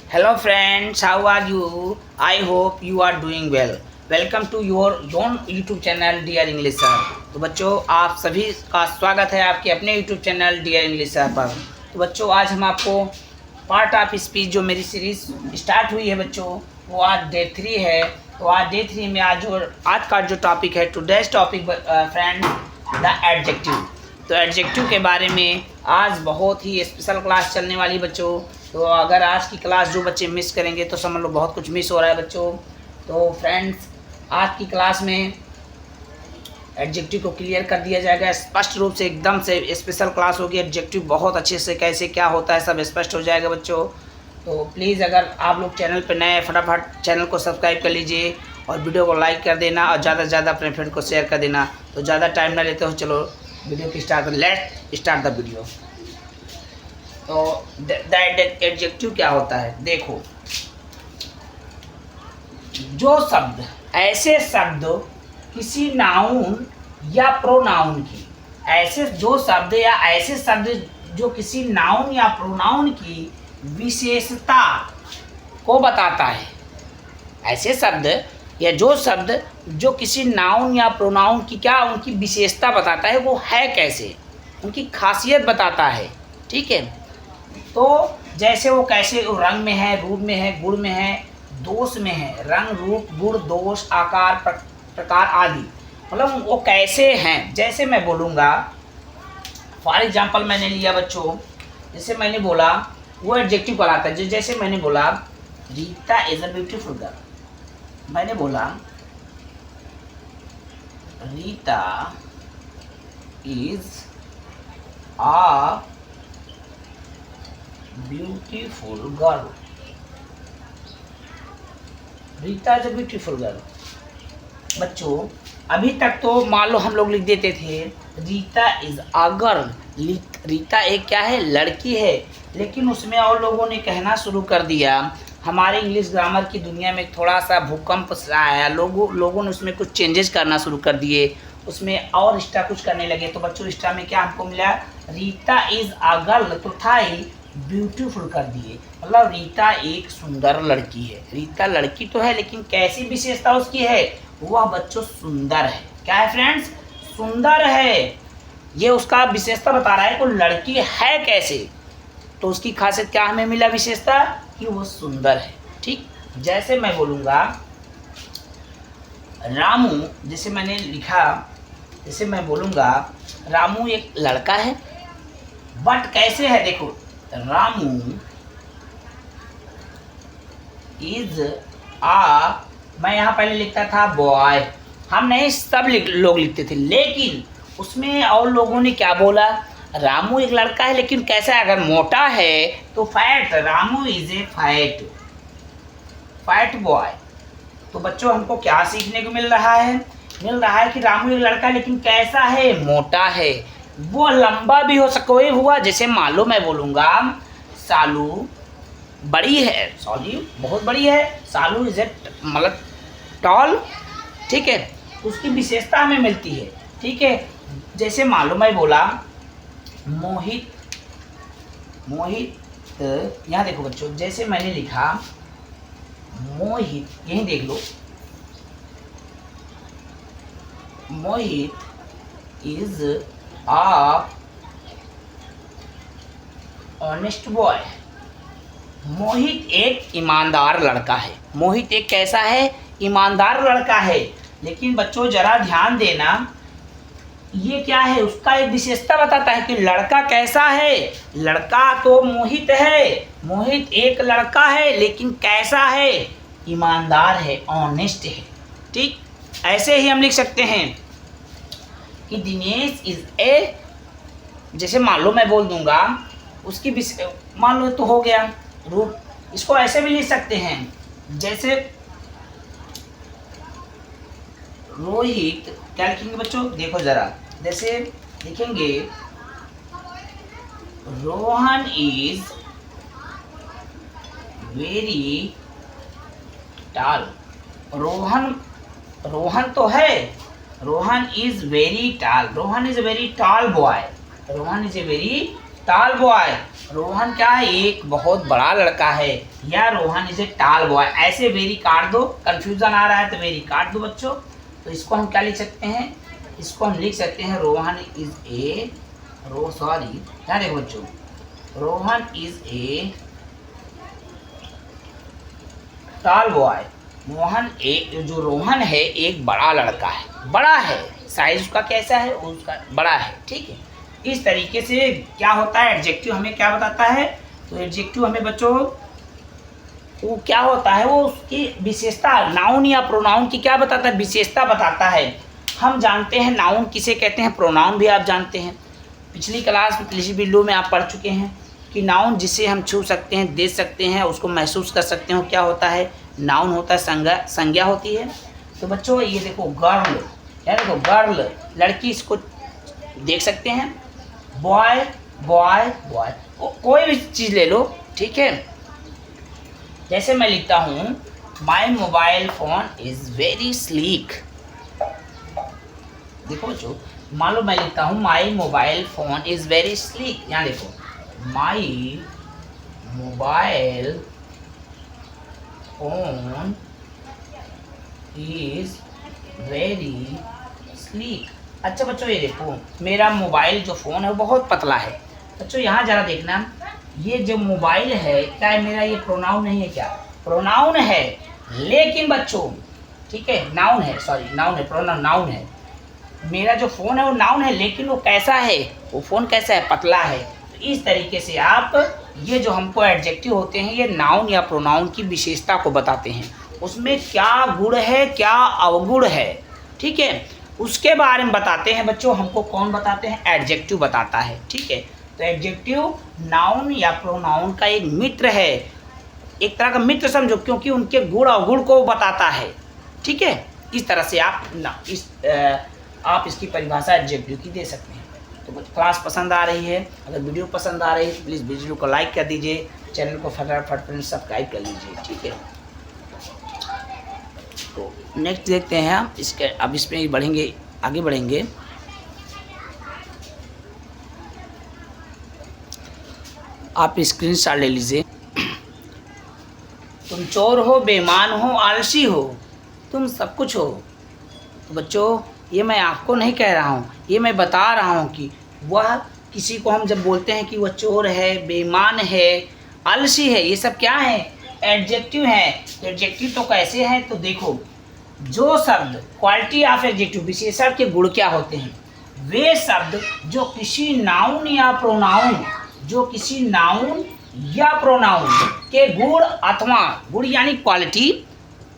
Hello friends, how are you? I hope you are doing well. Welcome to your own YouTube channel Dear English Sir। तो बच्चों आप सभी का स्वागत है आपके अपने YouTube channel Dear English Sir पर। तो बच्चों आज हम आपको पार्ट ऑफ स्पीच जो मेरी सीरीज स्टार्ट हुई है बच्चों वो आज डे 3 है। तो आज डे 3 में आज का जो टॉपिक है today's topic friend the adjective. तो एडजेक्टिव के बारे में आज बहुत ही स्पेशल क्लास चलने वाली बच्चों। तो अगर आज की क्लास जो बच्चे मिस करेंगे तो समझ लो बहुत कुछ मिस हो रहा है बच्चों। तो फ्रेंड्स आज की क्लास में एडजेक्टिव को क्लियर कर दिया जाएगा स्पष्ट रूप से, एकदम से स्पेशल क्लास होगी। एडजेक्टिव बहुत अच्छे से कैसे क्या होता है सब स्पष्ट हो जाएगा बच्चों। तो प्लीज़ अगर आप लोग चैनल पर नए हैं फटाफट चैनल को सब्सक्राइब कर लीजिए और वीडियो को लाइक कर देना और ज़्यादा से ज़्यादा अपने फ्रेंड को शेयर कर देना। तो ज़्यादा टाइम ना लेते हो, चलो वीडियो की लेट्स स्टार्ट द वीडियो। तो द एडजेक्टिव क्या होता है देखो, जो शब्द ऐसे शब्द किसी नाउन या प्रोनाउन की जो शब्द जो किसी नाउन या प्रोनाउन की विशेषता को बताता है। ऐसे शब्द या जो शब्द जो किसी नाउन या प्रोनाउन की उनकी विशेषता बताता है, वो है कैसे, उनकी खासियत बताता है। ठीक है, तो जैसे वो कैसे वो रंग में है, रूप में है, गुण में है, दोष में है। रंग, रूप, गुण, दोष, आकार, प्रकार आदि, मतलब वो कैसे हैं। जैसे मैं बोलूँगा, फॉर एग्जांपल मैंने लिया बच्चों, जैसे मैंने बोला वो एडजेक्टिव कहलाता है। जैसे मैंने बोला Rita is a beautiful girl. मैंने बोला Rita is a beautiful girl. Rita is a beautiful girl. बच्चों अभी तक तो मान लो हम लोग लिख देते थे Rita is a girl. Rita एक क्या है, लड़की है। लेकिन उसमें और लोगों ने कहना शुरू कर दिया, हमारे इंग्लिश ग्रामर की दुनिया में थोड़ा सा भूकंप आया। लोगों ने उसमें कुछ चेंजेस करना शुरू कर दिए, उसमें और एक्स्ट्रा कुछ करने लगे। तो बच्चों एक्स्ट्रा में क्या हमको मिला, रीता इज अ गर्ल तो था ही, ब्यूटीफुल कर दिए। मतलब रीता एक सुंदर लड़की है। रीता लड़की तो है लेकिन कैसी विशेषता उसकी है, वह बच्चों सुंदर है। क्या है फ्रेंड्स, सुंदर है। ये उसका विशेषता बता रहा है कि लड़की है कैसे। तो उसकी खासियत क्या हमें मिला, विशेषता कि वो सुंदर है। ठीक, जैसे मैं बोलूँगा रामू, जैसे मैंने लिखा, जैसे मैं बोलूँगा रामू एक लड़का है, बट कैसे है देखो, रामू इज आ, मैं यहाँ पहले लिखता था बॉय, हम नहीं सब लोग लिखते थे। लेकिन उसमें और लोगों ने क्या बोला, रामू एक लड़का है लेकिन कैसा है, अगर मोटा है तो fat, Ramu is a fat boy. तो बच्चों हमको क्या सीखने को मिल रहा है, कि रामू एक लड़का है लेकिन कैसा है, मोटा है। वो लंबा भी हो सके हुआ। जैसे मान लो मैं बोलूँगा सालू बड़ी है, सॉरी बहुत बड़ी है, सालू इज ए मतलब टॉल। ठीक है, उसकी विशेषता हमें मिलती है। ठीक है, जैसे मान लो मैं बोला मोहित, यहाँ देखो बच्चों, जैसे मैंने लिखा मोहित, यहीं देख लो, मोहित इज अ ऑनेस्ट बॉय। मोहित एक ईमानदार लड़का है। मोहित एक कैसा है, ईमानदार लड़का है। लेकिन बच्चों जरा ध्यान देना, ये क्या है, उसका एक विशेषता बताता है कि लड़का कैसा है। लड़का तो मोहित है, मोहित एक लड़का है लेकिन कैसा है, ईमानदार है, ऑनेस्ट है। ठीक, ऐसे ही हम लिख सकते हैं कि दिनेश इज ए, जैसे मान लो मैं बोल दूंगा उसकी मान लो तो हो गया रूप। इसको ऐसे भी लिख सकते हैं, जैसे रोहित, क्या लिखेंगे बच्चों देखो जरा, जैसे लिखेंगे Rohan is very tall. Rohan तो है, Rohan is very tall, Rohan is a very tall boy, Rohan is a very tall boy, Rohan क्या है, एक बहुत बड़ा लड़का है, या Rohan is a tall boy. ऐसे वेरी काट दो, कंफ्यूजन आ रहा है तो वेरी काट दो बच्चों। तो इसको हम क्या लिख सकते हैं, इसको हम लिख सकते हैं रोहन इज ए क्या देखो बच्चों, Rohan is a tall boy. Mohan एक जो रोहन है एक बड़ा लड़का है, बड़ा है, साइज उसका कैसा है, उसका बड़ा है, ठीक है। इस तरीके से क्या होता है, एडजेक्टिव हमें क्या बताता है, तो एडजेक्टिव हमें बच्चों वो क्या होता है, वो उसकी विशेषता, नाउन या प्रोनाउन की क्या बताता है, विशेषता बताता है। हम जानते हैं नाउन किसे कहते हैं, प्रोनाउन भी आप जानते हैं, पिछली क्लास में पिछली वीडियो में आप पढ़ चुके हैं कि नाउन जिसे हम छू सकते हैं, देख सकते हैं, उसको महसूस कर सकते हैं, क्या होता है, नाउन होता है, संज्ञा होती है। तो बच्चों ये देखो गर्ल, या देखो गर्ल लड़की, इसको देख सकते हैं, बॉय बॉय बॉय, कोई भी चीज़ ले लो, ठीक है। जैसे मैं लिखता हूँ my mobile phone is very sleek, देखो बच्चों, मान लो मैं लिखता हूँ my mobile phone is very sleek, यहाँ देखो my mobile phone is very sleek. अच्छा बच्चों ये देखो मेरा मोबाइल जो फ़ोन है वो बहुत पतला है। बच्चों यहाँ ज़रा देखना, ये जो मोबाइल है क्या है मेरा, ये प्रोनाउन नहीं है क्या, प्रोनाउन है, लेकिन बच्चों ठीक है नाउन है, सॉरी नाउन है, प्रोनाउन नाउन है। मेरा जो फ़ोन है वो नाउन है, लेकिन वो कैसा है, वो फ़ोन कैसा है, पतला है। तो इस तरीके से आप ये जो हमको एडजेक्टिव होते हैं ये नाउन या प्रोनाउन की विशेषता को बताते हैं, उसमें क्या गुण है क्या अवगुण है, ठीक है, उसके बारे में बताते हैं बच्चों। हमको कौन बताते हैं, एडजेक्टिव बताता है, ठीक है। तो एडजेक्टिव नाउन या प्रोनाउन का एक मित्र है, एक तरह का मित्र समझो, क्योंकि उनके गुण अवगुण को बताता है, ठीक है। इस तरह से आप इसकी परिभाषा एडजेक्टिव की दे सकते हैं। तो क्लास पसंद आ रही है, अगर वीडियो पसंद आ रही है तो प्लीज़ वीडियो को लाइक कर दीजिए, चैनल को फटाफट सब्सक्राइब कर लीजिए, ठीक है। तो नेक्स्ट देखते हैं हम इसके, अब इसमें बढ़ेंगे, आगे बढ़ेंगे। आप स्क्रीनशॉट ले लीजिए। तुम चोर हो, बेईमान हो, आलसी हो, तुम सब कुछ हो। तो बच्चों ये मैं आपको नहीं कह रहा हूँ, ये मैं बता रहा हूँ कि वह किसी को हम जब बोलते हैं कि वह चोर है, बेईमान है, आलसी है, ये सब क्या है, एडजेक्टिव है। एडजेक्टिव तो कैसे हैं, तो देखो जो शब्द, क्वालिटी ऑफ एडजेक्टिव, विशेषण के गुण क्या होते हैं, वे शब्द जो किसी नाउन या प्रोनाउन, जो किसी नाउन या प्रोनाउन के गुण अथवा, गुण यानी क्वालिटी,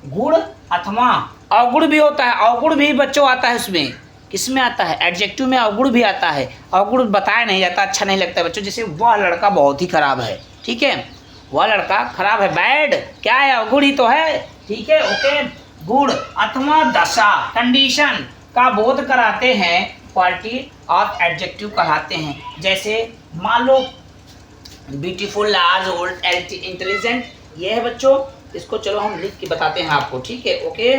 गुण अथवा अवगुण भी होता है, अवगुण भी बच्चों आता है उसमें, किसमें आता है, एडजेक्टिव में अवगुण भी आता है। अवगुण बताया नहीं जाता, अच्छा नहीं लगता बच्चों। जैसे वह लड़का बहुत ही खराब है, ठीक है, वह लड़का खराब है, बैड क्या है, अवगुण ही तो है, ठीक है, ओके। गुण अथवा दशा, कंडीशन का बोध कराते हैं, क्वालिटी ऑफ एडजेक्टिव कहलाते हैं। जैसे मान लो ब्यूटीफुल, लार्ज, ओल्ड, इंटेलिजेंट, ये है बच्चों। इसको चलो हम लिख के बताते हैं आपको, ठीक है, ओके।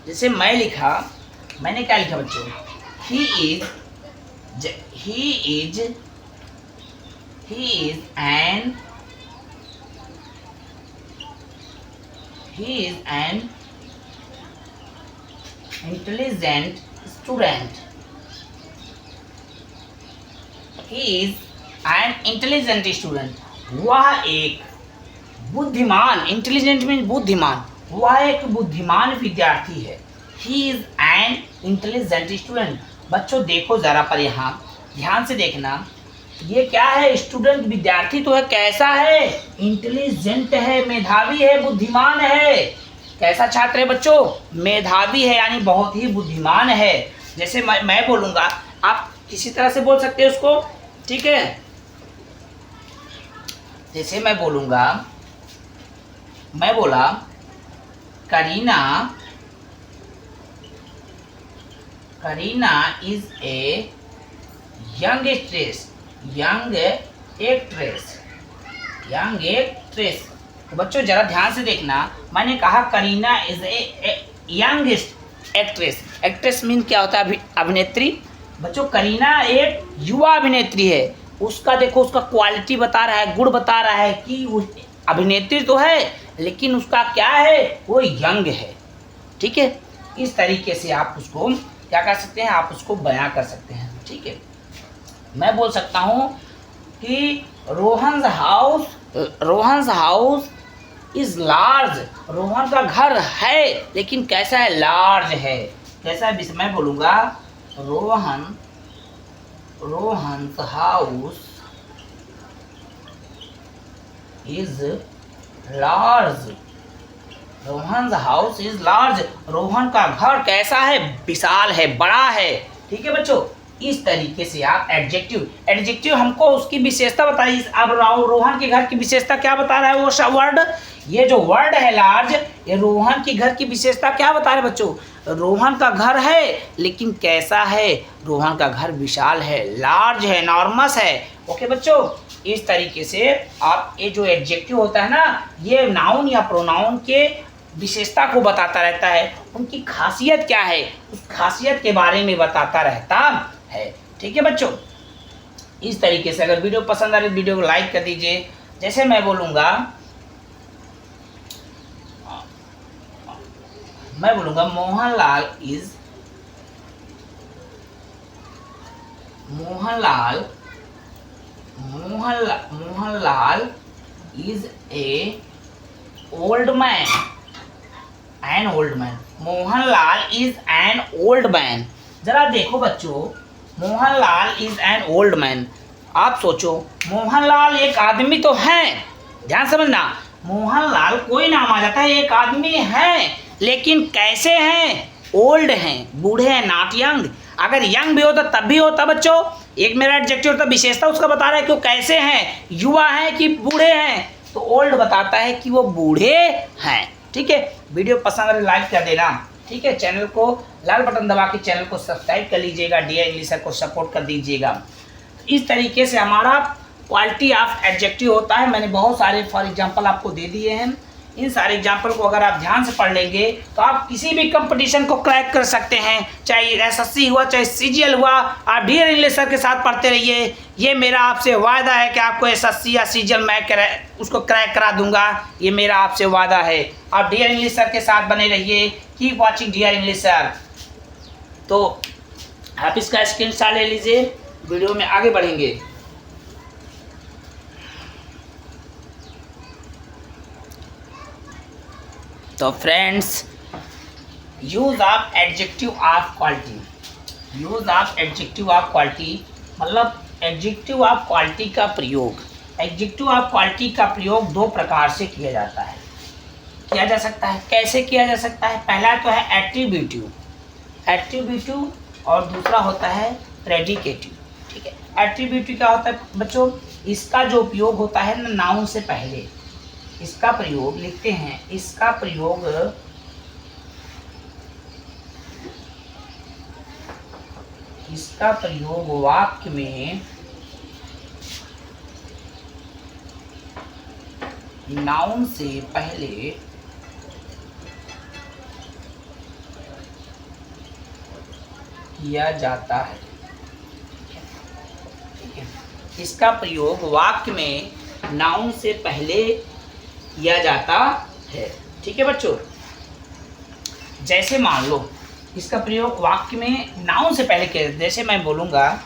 जैसे मैं लिखा, मैंने क्या लिखा बच्चों, he is an intelligent student, he is an intelligent student, वह एक बुद्धिमान, इंटेलिजेंट मीन बुद्धिमान, वह एक बुद्धिमान विद्यार्थी है। He is an intelligent student. बच्चों देखो ज़रा पर, यहाँ ध्यान से देखना, ये क्या है, स्टूडेंट, विद्यार्थी तो है, कैसा है, इंटेलिजेंट है, मेधावी है, बुद्धिमान है। कैसा छात्र है बच्चों, मेधावी है, यानी बहुत ही बुद्धिमान है। जैसे मैं बोलूँगा, आप किसी तरह से बोल सकते हैं उसको, ठीक है। जैसे मैं बोलूँगा, मैं बोला Kareena is a young actress. तो बच्चों जरा ध्यान से देखना, मैंने कहा Kareena is a young actress. Actress mean क्या होता है, अभिनेत्री, बच्चों करीना एक युवा अभिनेत्री है, उसका देखो उसका क्वालिटी बता रहा है, गुण बता रहा है कि अभिनेत्री तो है लेकिन उसका क्या है, वो यंग है। ठीक है, इस तरीके से आप उसको क्या कर सकते हैं, आप उसको बयां कर सकते हैं। ठीक है, मैं बोल सकता हूँ कि Rohan house is large, Rohan का घर है लेकिन कैसा है, लार्ज है। कैसा है, मैं बोलूँगा Rohan house is large, Rohan house is large, Rohan का घर कैसा है, विशाल है, बड़ा है। ठीक है बच्चों, इस तरीके से आप एडजेक्टिव हमको उसकी विशेषता बताइए। अब रोहन के घर की विशेषता क्या बता रहा है वो वर्ड, ये जो वर्ड है लार्ज, ये रोहन के घर की विशेषता क्या बता रहे बच्चों, रोहन का घर है लेकिन कैसा है, रोहन का घर विशाल है, लार्ज है, नॉर्मस है। ओके बच्चों, इस तरीके से आप ये जो एडजेक्टिव होता है ना, ये नाउन या प्रोनाउन के विशेषता को बताता रहता है, उनकी खासियत क्या है उस खासियत के बारे में बताता रहता है। ठीक है बच्चों, इस तरीके से अगर वीडियो पसंद आ रही है वीडियो को लाइक कर दीजिए। जैसे मैं बोलूँगा Mohanlal is a old man, Mohanlal is an old man. जरा देखो बच्चों, Mohanlal is an old man, आप सोचो मोहनलाल एक आदमी तो है, ध्यान समझना, मोहनलाल कोई नाम आ जाता है, एक आदमी है लेकिन कैसे हैं, ओल्ड हैं, बूढ़े हैं, नॉट यंग। अगर यंग भी होता तब भी होता बच्चों, एक मेरा एडजेक्टिव होता, विशेषता उसका बता रहा है कि वो कैसे हैं, युवा हैं कि बूढ़े हैं, तो ओल्ड बताता है कि वो बूढ़े हैं। ठीक है, वीडियो पसंद आए लाइक कर देना। ठीक है, चैनल को लाल बटन दबा के चैनल को सब्सक्राइब कर लीजिएगा, डीआर इंग्लिश सर को सपोर्ट कर दीजिएगा। इस तरीके से हमारा क्वालिटी ऑफ एडजेक्टिव होता है। मैंने बहुत सारे फॉर एग्जांपल आपको दे दिए हैं, इन सारे एग्जाम्पल को अगर आप ध्यान से पढ़ लेंगे तो आप किसी भी कंपटीशन को क्रैक कर सकते हैं, चाहे एसएससी हुआ चाहे सीजीएल हुआ। आप डीआर इंग्लिश सर के साथ पढ़ते रहिए, ये मेरा आपसे वादा है कि आपको एसएससी या सीजीएल मैं उसको क्रैक करा दूंगा, ये मेरा आपसे वादा है। आप डीआर इंग्लिश सर के साथ बने रहिए, keep watching dear English sir. तो आप इसका स्क्रीनशॉट ले लीजिए, वीडियो में आगे बढ़ेंगे। तो friends, use of adjective of quality, use of adjective of quality मतलब एडजेक्टिव ऑफ क्वालिटी का प्रयोग। एडजेक्टिव ऑफ क्वालिटी का प्रयोग दो प्रकार से किया जाता है, किया जा सकता है। कैसे किया जा सकता है, पहला तो है एट्रीब्यूटिव और दूसरा होता है प्रेडिकेटिव। ठीक है, एट्रीब्यूटिव क्या होता है बच्चों, इसका जो उपयोग होता है ना नाउन से पहले, इसका प्रयोग लिखते हैं, इसका प्रयोग वाक्य में नाउन से पहले किया जाता है। ठीक है, इसका प्रयोग वाक्य में नाउन से पहले किया जाता है। ठीक है बच्चों, जैसे मान लो इसका प्रयोग वाक्य में नाउन से पहले किया, जैसे मैं बोलूँगा,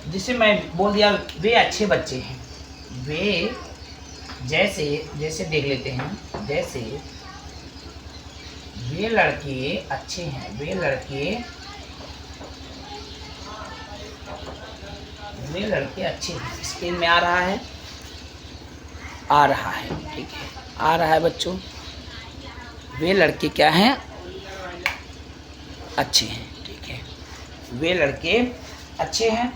जिसे मैं बोल दिया वे अच्छे बच्चे हैं, वे जैसे देख लेते हैं, जैसे वे लड़के अच्छे हैं, वे लड़के अच्छे हैं। स्क्रीन में आ रहा है, ठीक है, आ रहा है बच्चों, वे लड़के क्या हैं, अच्छे हैं। ठीक है, वे लड़के अच्छे हैं,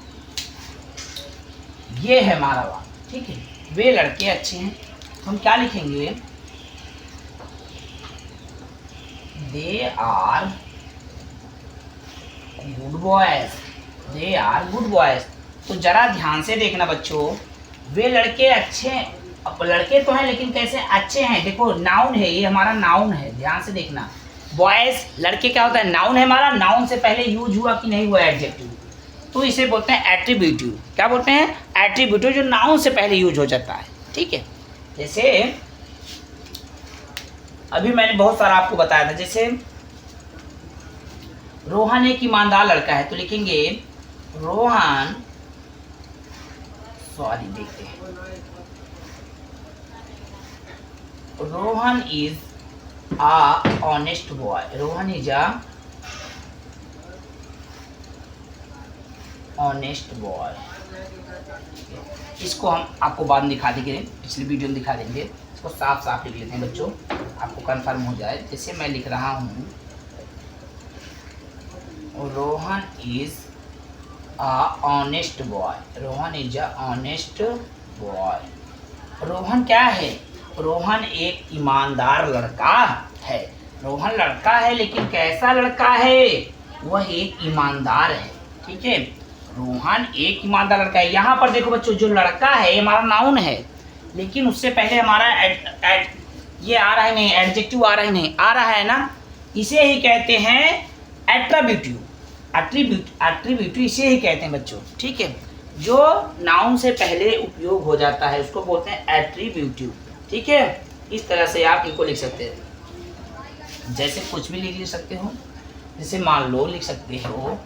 ये है हमारा वाक्य। ठीक है, वे लड़के अच्छे हैं, तो हम क्या लिखेंगे, they are good boys, they are good boys. तो जरा ध्यान से देखना बच्चों, वे लड़के अच्छे हैं, अब लड़के तो हैं लेकिन कैसे अच्छे हैं, देखो नाउन है, ये हमारा नाउन है, ध्यान से देखना, बॉयज लड़के क्या होता है, नाउन है हमारा, नाउन से पहले यूज हुआ कि नहीं हुआ एडजेक्टिव, तो इसे बोलते हैं एट्रीब्यूटिव। क्या बोलते हैं? एट्रीब्यूटिव, जो नाउन से पहले यूज हो जाता है। ठीक है, जैसे अभी मैंने बहुत सारा आपको बताया था, जैसे रोहन एक ईमानदार लड़का है, तो लिखेंगे रोहन, सॉरी देखते हैं, Rohan is a honest boy, Rohan is a honest boy। इसको हम आपको बाद में दिखा देंगे, पिछली वीडियो में दिखा देंगे। इसको साफ साफ लिख लेते हैं बच्चों, आपको कंफर्म हो जाए। जैसे मैं लिख रहा हूँ Rohan is a honest boy, Rohan is a honest boy। Rohan क्या है? रोहन एक ईमानदार लड़का है। रोहन लड़का है, लेकिन कैसा लड़का है? वह एक ईमानदार है। ठीक है, रोहन एक ईमानदार लड़का है। यहाँ पर देखो बच्चों, जो लड़का है हमारा नाउन है, लेकिन उससे पहले हमारा ये आ रहा है नहीं, एडजेक्टिव आ रहा है नहीं, आ रहा है ना, इसे ही कहते हैं एट्रीब्यूटिव। एट्रीब्यूटिव इसे ही कहते हैं बच्चों। ठीक है, जो नाउन से पहले उपयोग हो जाता है उसको बोलते हैं एट्रीब्यूटिव। ठीक है, इस तरह से आप इनको लिख सकते हैं, जैसे कुछ भी लिख सकते हो। जैसे मान लो लिख सकते हो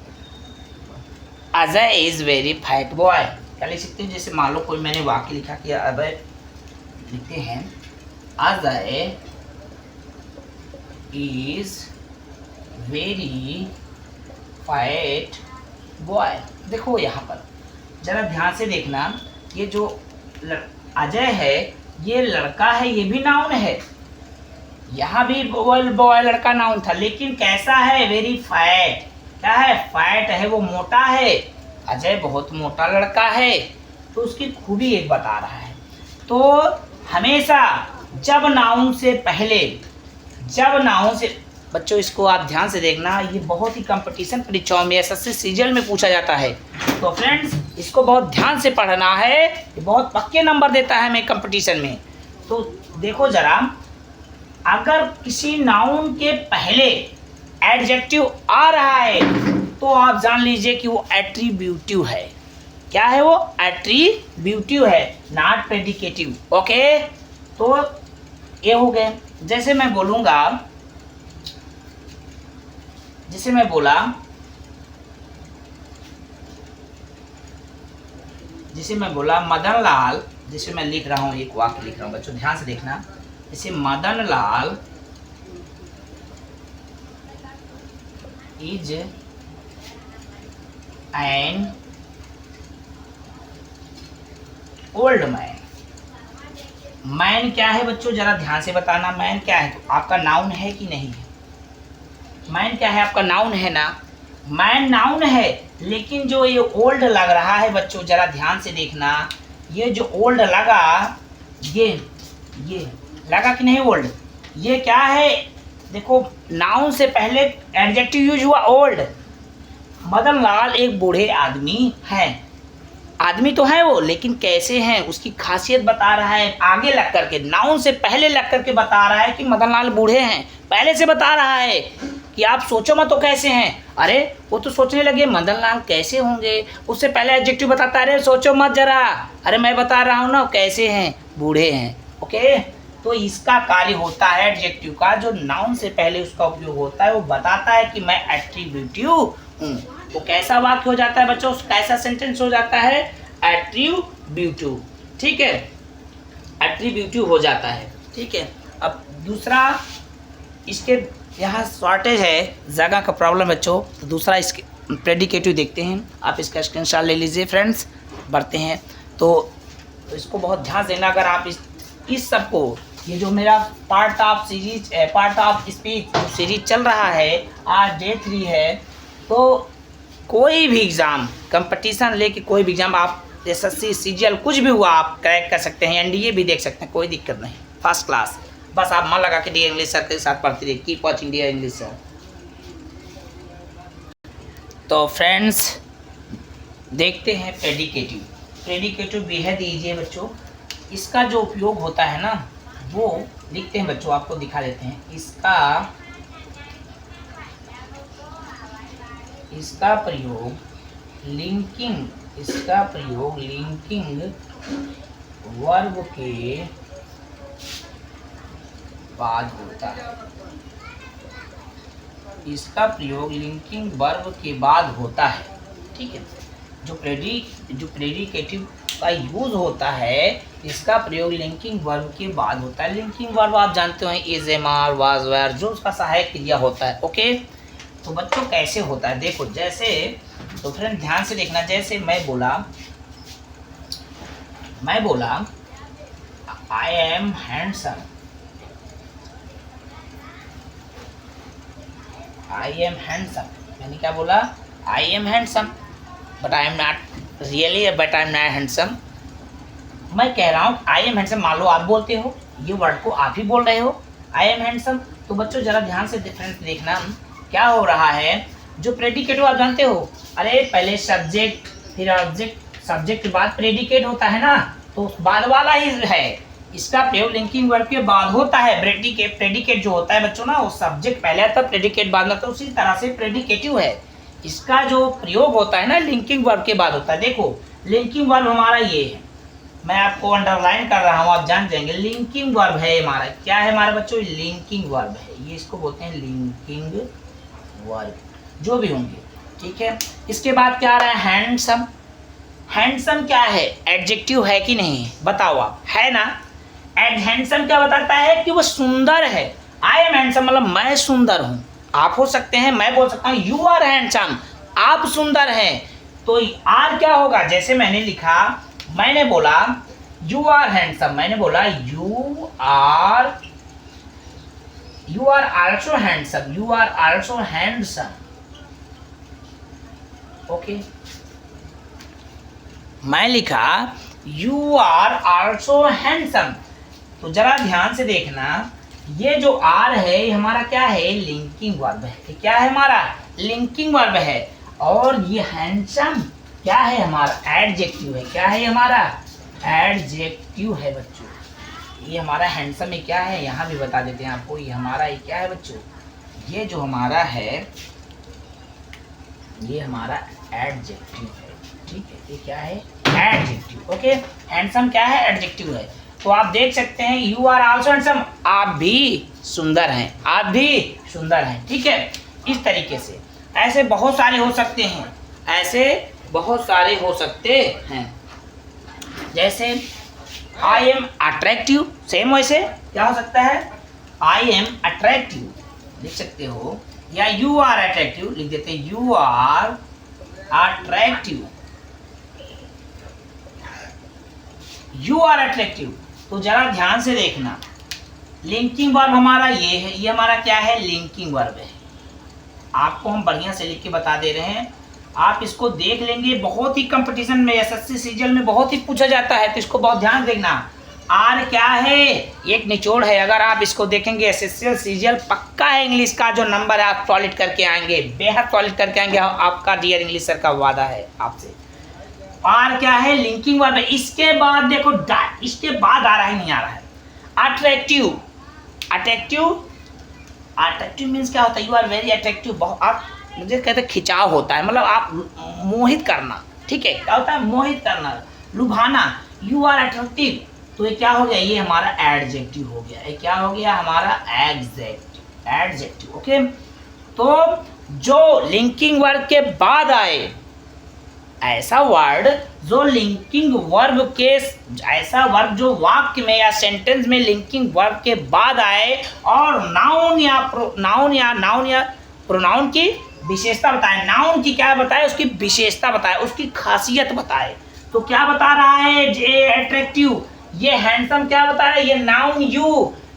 Ajay is very fat boy, क्या लिख सकते हो? जैसे मान लो कोई मैंने वाक्य लिखा कि अजय, लिखते हैं Ajay is very fat boy. देखो यहाँ पर जरा ध्यान से देखना, ये जो अजय है ये लड़का है, ये भी नाउन है। यहाँ भी बॉय लड़का नाउन था, लेकिन कैसा है? Very fat. क्या है? फैट है, वो मोटा है। अजय बहुत मोटा लड़का है, तो उसकी खूबी एक बता रहा है। तो हमेशा जब नाउन से पहले, बच्चों इसको आप ध्यान से देखना, ये बहुत ही कंपटीशन परीक्षाओं में, एसएससी सीजीएल में पूछा जाता है। तो फ्रेंड्स इसको बहुत ध्यान से पढ़ना है, ये बहुत पक्के नंबर देता है हमें कंपटीशन में। तो देखो जरा, अगर किसी नाउन के पहले एडजेक्टिव आ रहा है तो आप जान लीजिए कि वो एट्रीब्यूटिव है। क्या है वो? एट्रीब्यूटिव है, नॉट प्रेडिकेटिव। ओके, तो ये हो गए। जैसे मैं बोला मदन लाल, जैसे मैं लिख रहा हूँ, एक वाक्य लिख रहा हूँ बच्चों, ध्यान से देखना। जैसे Madan Lal is an old man. Man क्या है बच्चों? जरा ध्यान से बताना, मैन क्या है? तो आपका नाउन है कि नहीं है? मैन क्या है? आपका नाउन है ना? मैन नाउन है, लेकिन जो ये ओल्ड लग रहा है बच्चों, जरा ध्यान से देखना, ये जो ओल्ड लगा, ये लगा कि नहीं ओल्ड? ये क्या है? देखो, नाउन से पहले एडजेक्टिव यूज हुआ ओल्ड। मदन लाल एक बूढ़े आदमी हैं। आदमी तो है वो, लेकिन कैसे हैं उसकी खासियत बता रहा है, आगे लग करके, नाउन से पहले लग करके बता रहा है कि मदन लाल बूढ़े हैं। पहले से बता रहा है कि आप सोचो मत तो कैसे हैं। अरे वो तो सोचने लगे मदन लाल कैसे होंगे, उससे पहले एडजेक्टिव बताता है, अरे सोचो मत जरा, अरे मैं बता रहा हूँ ना कैसे हैं, बूढ़े हैं। ओके, तो इसका कार्य होता है एडजेक्टिव का, जो नाउन से पहले उसका उपयोग होता है, वो बताता है कि मैं एट्रीब्यूटिव हूँ। तो कैसा वाक्य हो जाता है बच्चों, कैसा सेंटेंस हो जाता है? एट्रीब्यूटिव। ठीक है, एट्रीब्यूटिव हो जाता है। ठीक है, अब दूसरा, इसके यहाँ शॉर्टेज है, जगह का प्रॉब्लम बच्चों, तो दूसरा इसके प्रेडिकेटिव देखते हैं। आप इसका स्क्रीनशॉट ले लीजिए फ्रेंड्स, बढ़ते हैं। तो इसको बहुत ध्यान देना, अगर आप इस सब को, ये जो मेरा पार्ट ऑफ स्पीच सीरीज चल रहा है, आज डे 3 है, तो कोई भी एग्ज़ाम, कंपटीशन लेके कोई भी एग्ज़ाम, आप एसएससी सीजीएल कुछ भी हुआ आप क्रैक कर सकते हैं, एनडीए भी देख सकते हैं, कोई दिक्कत नहीं, फर्स्ट क्लास। बस आप मन लगा के डियर इंग्लिश सर के साथ पढ़ते रहिए। Keep watching dear English sir. तो फ्रेंड्स देखते हैं प्रेडिकेटिव। प्रेडिकेटिव बेहद ईजी है बच्चों, इसका जो उपयोग होता है ना, वो लिखते हैं बच्चों, आपको दिखा देते हैं। इसका इसका प्रयोग लिंकिंग वर्ब के बाद होता है। इसका प्रयोग लिंकिंग वर्ब के बाद होता है, ठीक है। जो प्रेडिकेटिव का यूज होता है, इसका प्रयोग लिंकिंग वर्ब के बाद होता है। लिंकिंग वर्ब आप जानते हो is, am, are, was, were, जो उसका सहायक क्रिया होता है। ओके, तो बच्चों कैसे होता है देखो, जैसे तो फ्रेंड ध्यान से देखना, जैसे मैं बोला आई एम हैंडसम, मैंने क्या बोला, I am handsome but I am not really, but I am not handsome. मैं कह रहा हूँ आई एम हैंडसम, मान लो आप बोलते हो, ये वर्ड को आप ही बोल रहे हो, आई एम हैंडसम। तो बच्चों जरा ध्यान से डिफरेंस देखना, क्या हो रहा है, जो प्रेडिकेट आप जानते हो, अरे पहले सब्जेक्ट फिर ऑब्जेक्ट, सब्जेक्ट के बाद प्रेडिकेट होता है ना, तो बाद वाला ही है। इसका प्रयोग लिंकिंग वर्ब के बाद होता है। प्रेडिकेट जो होता है बच्चों ना, वो सब्जेक्ट पहले आता है, प्रेडिकेट बाद में, तो उसी तरह से प्रेडिकेटिव है। इसका जो प्रयोग होता है ना, लिंकिंग वर्ब के बाद होता है। देखो लिंकिंग वर्ब हमारा ये है, मैं आपको अंडरलाइन कर रहा हूँ, आप जान जाएंगे। लिंकिंग वर्ब है हमारा, क्या है हमारे बच्चों, लिंकिंग वर्ब है, ये इसको बोलते हैं लिंकिंग वर्ब, जो भी होंगे, ठीक है। इसके बाद क्या आ रहा है, हैंडसम। हैंडसम क्या है, एडजेक्टिव है कि नहीं, बताओ आप, है ना। हैंडसम क्या बताता है कि वो सुंदर है। आई एम हैंडसम मतलब मैं सुंदर हूँ। आप हो सकते हैं, मैं बोल सकता हूँ यू आर हैंडसम, आप सुंदर हैं। तो आर क्या होगा, जैसे मैंने लिखा, मैंने बोला यू आर हैंडसम, मैंने बोला you are also handsome, you are also handsome. Okay, मैं लिखा यू आर आल्सो हैंडसम। तो जरा ध्यान से देखना, ये जो आर है ये हमारा क्या है, लिंकिंग वर्ब है। ये क्या है हमारा, लिंकिंग वर्ब है। और ये हैंडसम क्या है हमारा, एडजेक्टिव है। क्या है हमारा, एडजेक्टिव है बच्चों। ये हमारा हैंडसम में क्या है, यहाँ भी बता देते हैं आपको, ये हमारा ये क्या है बच्चों, ये जो हमारा है ये हमारा एडजेक्टिव है, ठीक है। ये क्या है, एडजेक्टिव। ओके, हैंडसम क्या है, एडजेक्टिव है। तो आप देख सकते हैं यू आर आल्सो हैंडसम, आप भी सुंदर हैं, आप भी सुंदर हैं, ठीक है। इस तरीके से ऐसे बहुत सारे हो सकते हैं, ऐसे बहुत सारे हो सकते हैं। जैसे आई एम अट्रैक्टिव, सेम वैसे क्या हो सकता है, आई एम अट्रैक्टिव लिख सकते हो, या यू आर अट्रैक्टिव लिख देते हैं, you are attractive, you are attractive. तो जरा ध्यान से देखना, लिंकिंग वर्ब हमारा ये है, ये हमारा क्या है, लिंकिंग वर्ब है। आपको हम बढ़िया से लिख के बता दे रहे हैं, आप इसको देख लेंगे। बहुत ही कंपटीशन में, एसएससी सीजीएल में बहुत ही पूछा जाता है, तो इसको बहुत ध्यान देखना। आर क्या है, एक निचोड़ है, अगर आप इसको देखेंगे एसएससी सीजीएल पक्का है, इंग्लिश का जो नंबर है आप सॉलिड करके आएंगे, बेहद सॉलिड करके आएंगे, आपका डियर इंग्लिश सर का वादा है आपसे। आर क्या है, लिंकिंग वर्ब है। इसके बाद देखो, इसके बाद आ रहा है, नहीं आ रहा है, अट्रैक्टिव। अट्रैक्टिव मीन्स क्या होता है, यू आर वेरी अट्रैक्टिव, बहुत आप मुझे कहते हैं खिंचाव होता है, मतलब आप मोहित करना, ठीक है। क्या होता है, मोहित करना, लुभाना, यू आर अट्रैक्टिव। तो ये क्या हो गया, ये हमारा एडजेक्टिव हो गया, ये क्या हो गया हमारा एडजेक्टिव। ओके, तो जो लिंकिंग वर्ब के बाद आए, ऐसा वर्ड जो लिंकिंग वर्ब के, ऐसा वर्ब जो वाक्य में या सेंटेंस में लिंकिंग वर्ब के बाद आए और नाउन या प्रोनाउन की विशेषता बताए, नाउन की क्या बताए, उसकी विशेषता बताए, उसकी खासियत बताए। तो क्या बता रहा है, जे अट्रैक्टिव, ये हैंडसम क्या बता रहा है, ये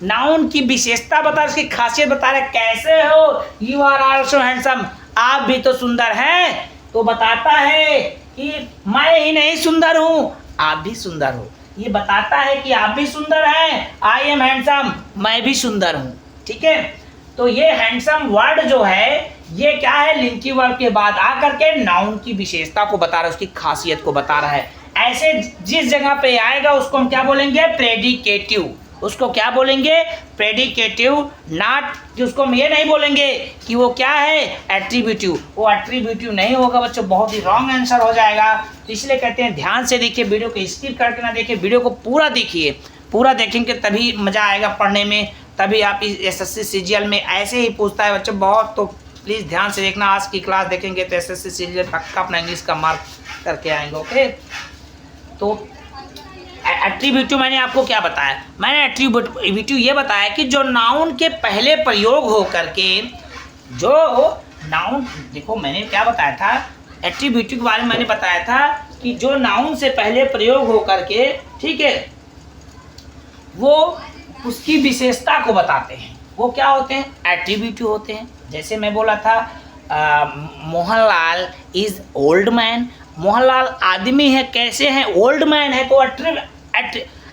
नाउन की विशेषता बता, उसकी खासियत बता रहा है। कैसे हो, यू आर आल्सो हैंडसम, आप भी तो सुंदर हैं। तो बताता है कि मैं ही नहीं सुंदर हूँ, आप भी सुंदर हो। ये बताता है कि आप भी सुंदर हैं, आई एम हैंडसम, मैं भी सुंदर हूँ, ठीक है। तो ये हैंडसम वर्ड जो है, ये क्या है, लिंकिंग वर्ब के बाद आकर के नाउन की विशेषता को बता रहा है, उसकी खासियत को बता रहा है। ऐसे जिस जगह पे आएगा उसको हम क्या बोलेंगे, प्रेडिकेटिव। उसको क्या बोलेंगे? प्रेडिकेटिव। नॉट, उसको हम ये नहीं बोलेंगे कि वो क्या है? एट्रीब्यूटिव। वो एट्रीब्यूटिव नहीं होगा बच्चों, बहुत ही रॉन्ग आंसर हो जाएगा। तो इसलिए कहते हैं ध्यान से देखिए, वीडियो को स्किप करके ना देखिए, वीडियो को पूरा देखिए। पूरा देखेंगे तभी मज़ा आएगा पढ़ने में, तभी आप इस एसएससी सीजीएल में ऐसे ही पूछता है बच्चों बहुत। तो प्लीज़ ध्यान से देखना, आज की क्लास देखेंगे तो एसएससी सीजीएल पक्का अपना इंग्लिश का मार्क करके आएंगे। ओके, तो एट्रीब्यूटिव मैंने आपको क्या बताया? मैंने एट्रीब्यूटिव ये बताया कि जो नाउन के पहले प्रयोग हो करके, जो नाउन, देखो मैंने क्या बताया था एट्रीब्यूटिव के बारे में, मैंने बताया था कि जो नाउन से पहले प्रयोग हो करके, ठीक है, वो उसकी विशेषता को बताते हैं। वो क्या होते हैं? एट्रीब्यूटिव होते हैं। जैसे मैं बोला था Mohanlal is old man. Mohanlal आदमी है, कैसे हैं? ओल्ड मैन है, तो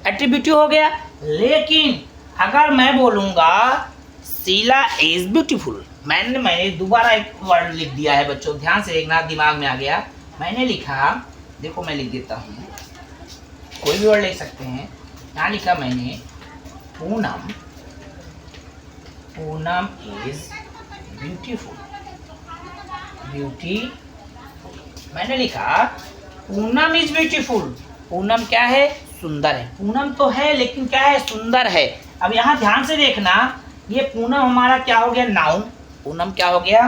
एट्रीब्यूटिव हो गया। लेकिन अगर मैं बोलूँगा शीला इज ब्यूटीफुल, मैंने दोबारा एक वर्ड लिख दिया है बच्चों, ध्यान से देखना, दिमाग में आ गया। मैंने लिखा, देखो मैं लिख देता हूँ, कोई भी वर्ड लिख सकते हैं। यहाँ लिखा मैंने Poonam, Poonam is beautiful, beauty. मैंने लिखा पूनम इज ब्यूटीफुल, पूनम क्या है? सुंदर है। पूनम तो है लेकिन क्या है? सुंदर है। अब यहाँ ध्यान से देखना, ये पूनम हमारा क्या हो गया? नाउन। पूनम क्या हो गया?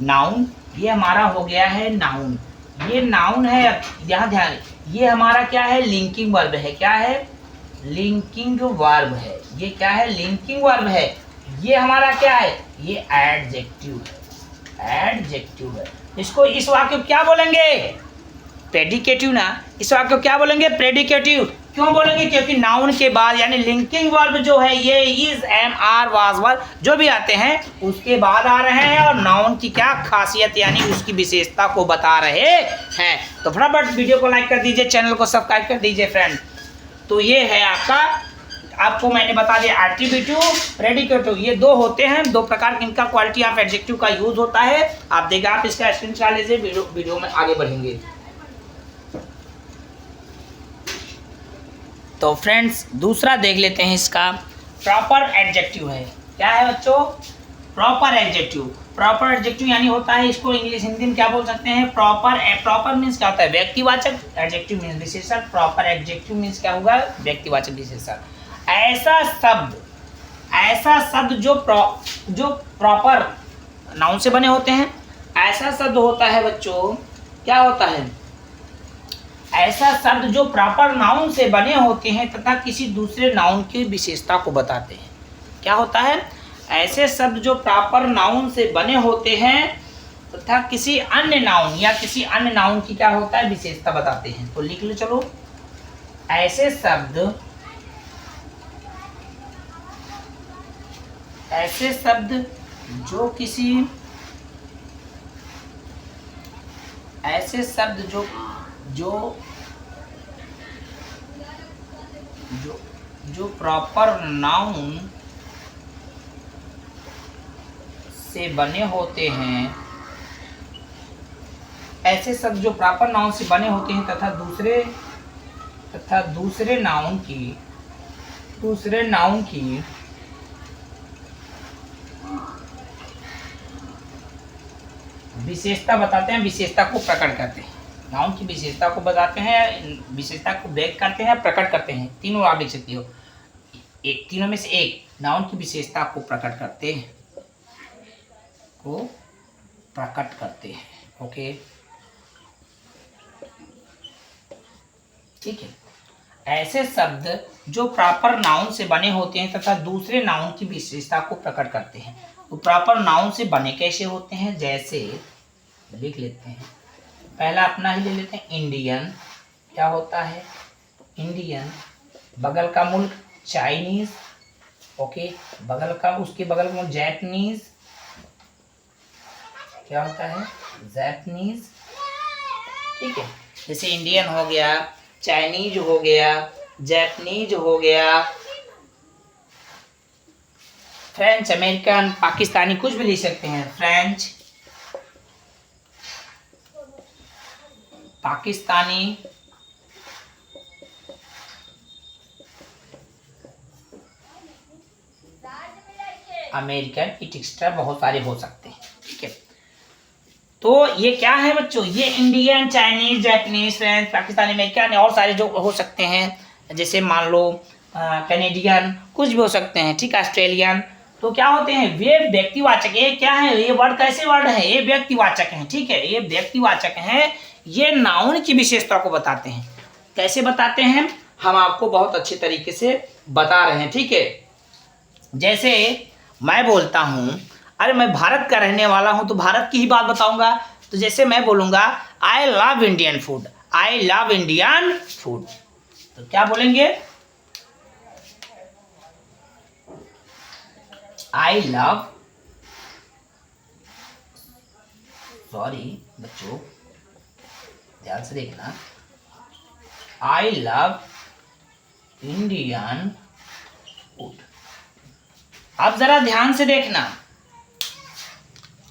नाउन। ये हमारा हो गया है नाउन, ये नाउन है। यहाँ ध्यान, ये हमारा क्या है? लिंकिंग वर्ब है। क्या है? लिंकिंग वर्ब है। ये क्या है? लिंकिंग वर्ब है। ये हमारा क्या है? ये एडजेक्टिव है, एडजेक्टिव है। इसको, इस वाक्य को क्या बोलेंगे? प्रेडिकेटिव ना। इस वाक्य को क्या बोलेंगे? प्रेडिकेटिव। क्यों बोलेंगे? क्योंकि नाउन के बाद यानी लिंकिंग वर्ब जो है, ये इज, एम, आर, वाज, वर जो भी आते हैं उसके बाद आ रहे हैं, और नाउन की क्या खासियत यानी उसकी विशेषता को बता रहे हैं। तो फटाफट वीडियो को लाइक कर दीजिए, चैनल को सब्सक्राइब कर दीजिए फ्रेंड। तो ये है आपका, आपको मैंने बता दिया एट्रीब्यूटिव, प्रेडिकेटिव, ये दो होते हैं, दो प्रकार के इनका क्वालिटी ऑफ एडजेक्टिव का यूज होता है। आप देखिए, आप इसका स्क्रीनशॉट लीजिए, वीडियो में आगे बढ़ेंगे। तो फ्रेंड्स दूसरा देख लेते हैं, इसका प्रॉपर एडजेक्टिव है। क्या है बच्चों? Proper adjective. प्रॉपर एडजेक्टिव यानी होता है, इसको इंग्लिश हिंदी में क्या बोल सकते हैं? प्रॉपर। प्रॉपर मीन्स क्या होता है? व्यक्तिवाचक। एडजेक्टिव मीन्स विशेषण। प्रॉपर एडजेक्टिव मीन्स क्या होगा? व्यक्तिवाचक विशेषण। ऐसा शब्द जो प्रॉपर नाउन से बने होते हैं, ऐसा शब्द होता है बच्चों, क्या होता है? ऐसा शब्द जो प्रॉपर नाउन से बने होते हैं तथा किसी दूसरे नाउन की विशेषता को बताते हैं। क्या होता है? ऐसे शब्द जो प्रॉपर नाउन से बने होते हैं तथा किसी अन्य नाउन या किसी अन्य नाउन की क्या होता है? विशेषता बताते हैं। तो लिख लो चलो, ऐसे शब्द जो किसी, ऐसे शब्द जो प्रॉपर नाउन से बने होते हैं, ऐसे शब्द जो प्रॉपर नाउन से बने होते हैं तथा दूसरे नाउन की विशेषता बताते हैं, विशेषता को प्रकट करते हैं। नाउन की विशेषता को बताते हैं, विशेषता को व्यक्त करते हैं, प्रकट करते हैं। तीनों आप लिख सकती हो, एक, तीनों में से एक। नाउन की विशेषता को प्रकट करते हैं, ओके, ठीक है। ऐसे शब्द जो प्रॉपर नाउन से बने होते हैं तथा दूसरे नाउन की विशेषता को प्रकट करते हैं। तो प्रॉपर नाउन से बने कैसे होते हैं? जैसे लिख लेते हैं, पहला अपना ही ले लेते हैं, इंडियन। क्या होता है? इंडियन। बगल का मुल्क चाइनीज, ओके, बगल का, उसके बगल का मुल्क जैपनीज। क्या होता है? जैपनीज, ठीक है। जैसे इंडियन हो गया, चाइनीज हो गया, जैपनीज हो गया, फ्रेंच, अमेरिकन, पाकिस्तानी, कुछ भी लिख सकते हैं। फ्रेंच, पाकिस्तानी, अमेरिकन एक्सेट्रा बहुत सारे हो सकते हैं, ठीक है। तो ये क्या है बच्चों, ये Indian, Chinese, Japanese, French, Pakistani, American और सारे जो हो सकते हैं, जैसे मान लो कैनेडियन, कुछ भी हो सकते हैं, ठीक है, ऑस्ट्रेलियन। तो क्या होते हैं, वे व्यक्तिवाचक। ये क्या है, ये वर्ड कैसे वर्ड है, ये व्यक्तिवाचक हैं, ठीक है, ये व्यक्तिवाचक हैं। ये नाउन की विशेषता को बताते हैं। कैसे बताते हैं, हम आपको बहुत अच्छे तरीके से बता रहे हैं, ठीक है। जैसे मैं बोलता हूं, अरे मैं भारत का रहने वाला हूं, तो भारत की ही बात बताऊंगा। तो जैसे मैं बोलूंगा I love Indian food, I love Indian food, तो क्या बोलेंगे, आई लव, सॉरी बच्चों ध्यान से देखना, आई लव इंडियन फूड। अब जरा ध्यान से देखना,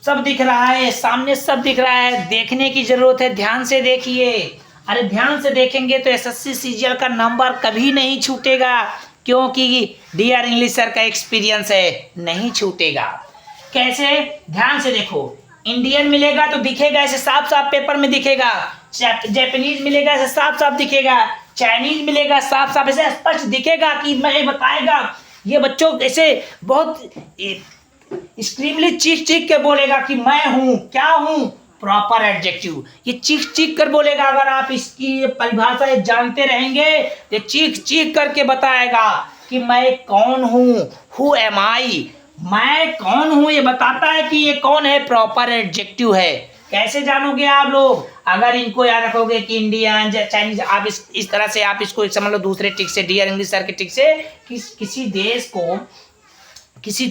सब दिख रहा है सामने, सब दिख रहा है, देखने की जरूरत है, ध्यान से देखिए। अरे ध्यान से देखेंगे तो एसएससी सीजीएल का नंबर कभी नहीं छूटेगा, क्योंकि डीआर इंग्लिश सर का एक्सपीरियंस है, नहीं छूटेगा। कैसे, ध्यान से देखो, इंडियन मिलेगा तो दिखेगा, ऐसे साफ साफ पेपर में दिखेगा। जापानीज मिलेगा, ऐसे साफ साफ दिखेगा। चाइनीज मिलेगा, साफ साफ ऐसे स्पष्ट दिखेगा कि मैं बताएगा। ये बच्चों ऐसे बहुत स्क्रीमली चीख चीख के बोलेगा कि मैं हूं, क्या हूं, प्रॉपर एडजेक्टिव। ये चीख चीख कर बोलेगा, अगर आप इसकी परिभाषा जानते रहेंगे तो चीख चीख करके बताएगा कि मैं कौन हूं, हु एम आई, मैं कौन हूं, ये बताता है कि ये कौन है, प्रॉपर एडजेक्टिव है। कैसे जानोगे आप लोग, अगर इनको याद रखोगे कि इंडियन, चाइनीज, आप इस तरह से आप इसको समझ लो दूसरे टिक से, डीआर इंग्लिश सर के टिक से, किसी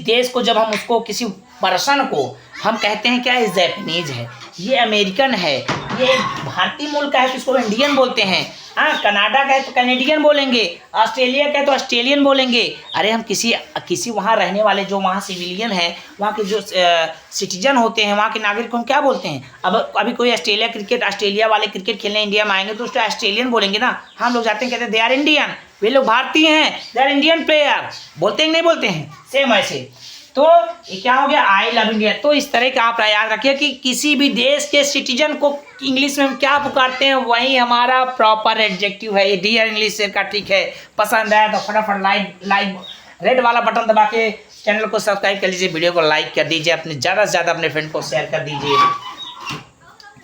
देश को जब हम उसको, किसी पर्सन को हम कहते हैं क्या है, जापानीज है, ये अमेरिकन है, ये भारतीय मूल का है तो इसको इंडियन बोलते हैं। हाँ, कनाडा का है तो कैनेडियन बोलेंगे, ऑस्ट्रेलिया का है तो ऑस्ट्रेलियन बोलेंगे। अरे हम किसी वहाँ रहने वाले जो वहाँ सिविलियन है, वहाँ के जो सिटीजन होते हैं, वहाँ के नागरिक को हम क्या बोलते हैं। अब अभी कोई ऑस्ट्रेलिया वाले क्रिकेट खेलने इंडिया में आएंगे तो उसको ऑस्ट्रेलियन बोलेंगे ना। हम लोग जाते हैं कहते हैं दे आर इंडियन, वे लोग भारतीय हैं, दे आर इंडियन प्लेयर, बोलते हैं नहीं बोलते हैं, सेम ऐसे। तो ये क्या हो गया, आई लव इंडिया। तो इस तरह का आप याद रखिए कि किसी भी देश के सिटीजन को इंग्लिश में हम क्या पुकारते हैं, वही हमारा प्रॉपर एडजेक्टिव है। ये डीआर इंग्लिश सर का ट्रिक है। पसंद आया तो फटाफट लाइक रेड वाला बटन दबा के चैनल को सब्सक्राइब कर लीजिए, वीडियो को लाइक कर दीजिए, अपने ज़्यादा से ज़्यादा अपने फ्रेंड को शेयर कर दीजिए।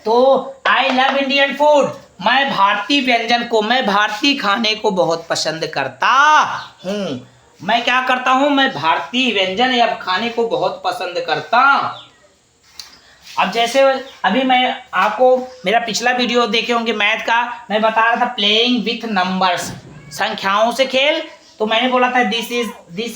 तो आई लव इंडियन फूड, मैं भारतीय व्यंजन को, मैं भारतीय खाने को बहुत पसंद करता हूँ। मैं क्या करता हूं, मैं भारतीय व्यंजन या खाने को बहुत पसंद करता। अब जैसे अभी मैं आपको मेरा पिछला वीडियो देखे होंगे मैथ का, मैं बता रहा था प्लेइंग विथ नंबर्स, संख्याओं से खेल। तो मैंने बोला था दिस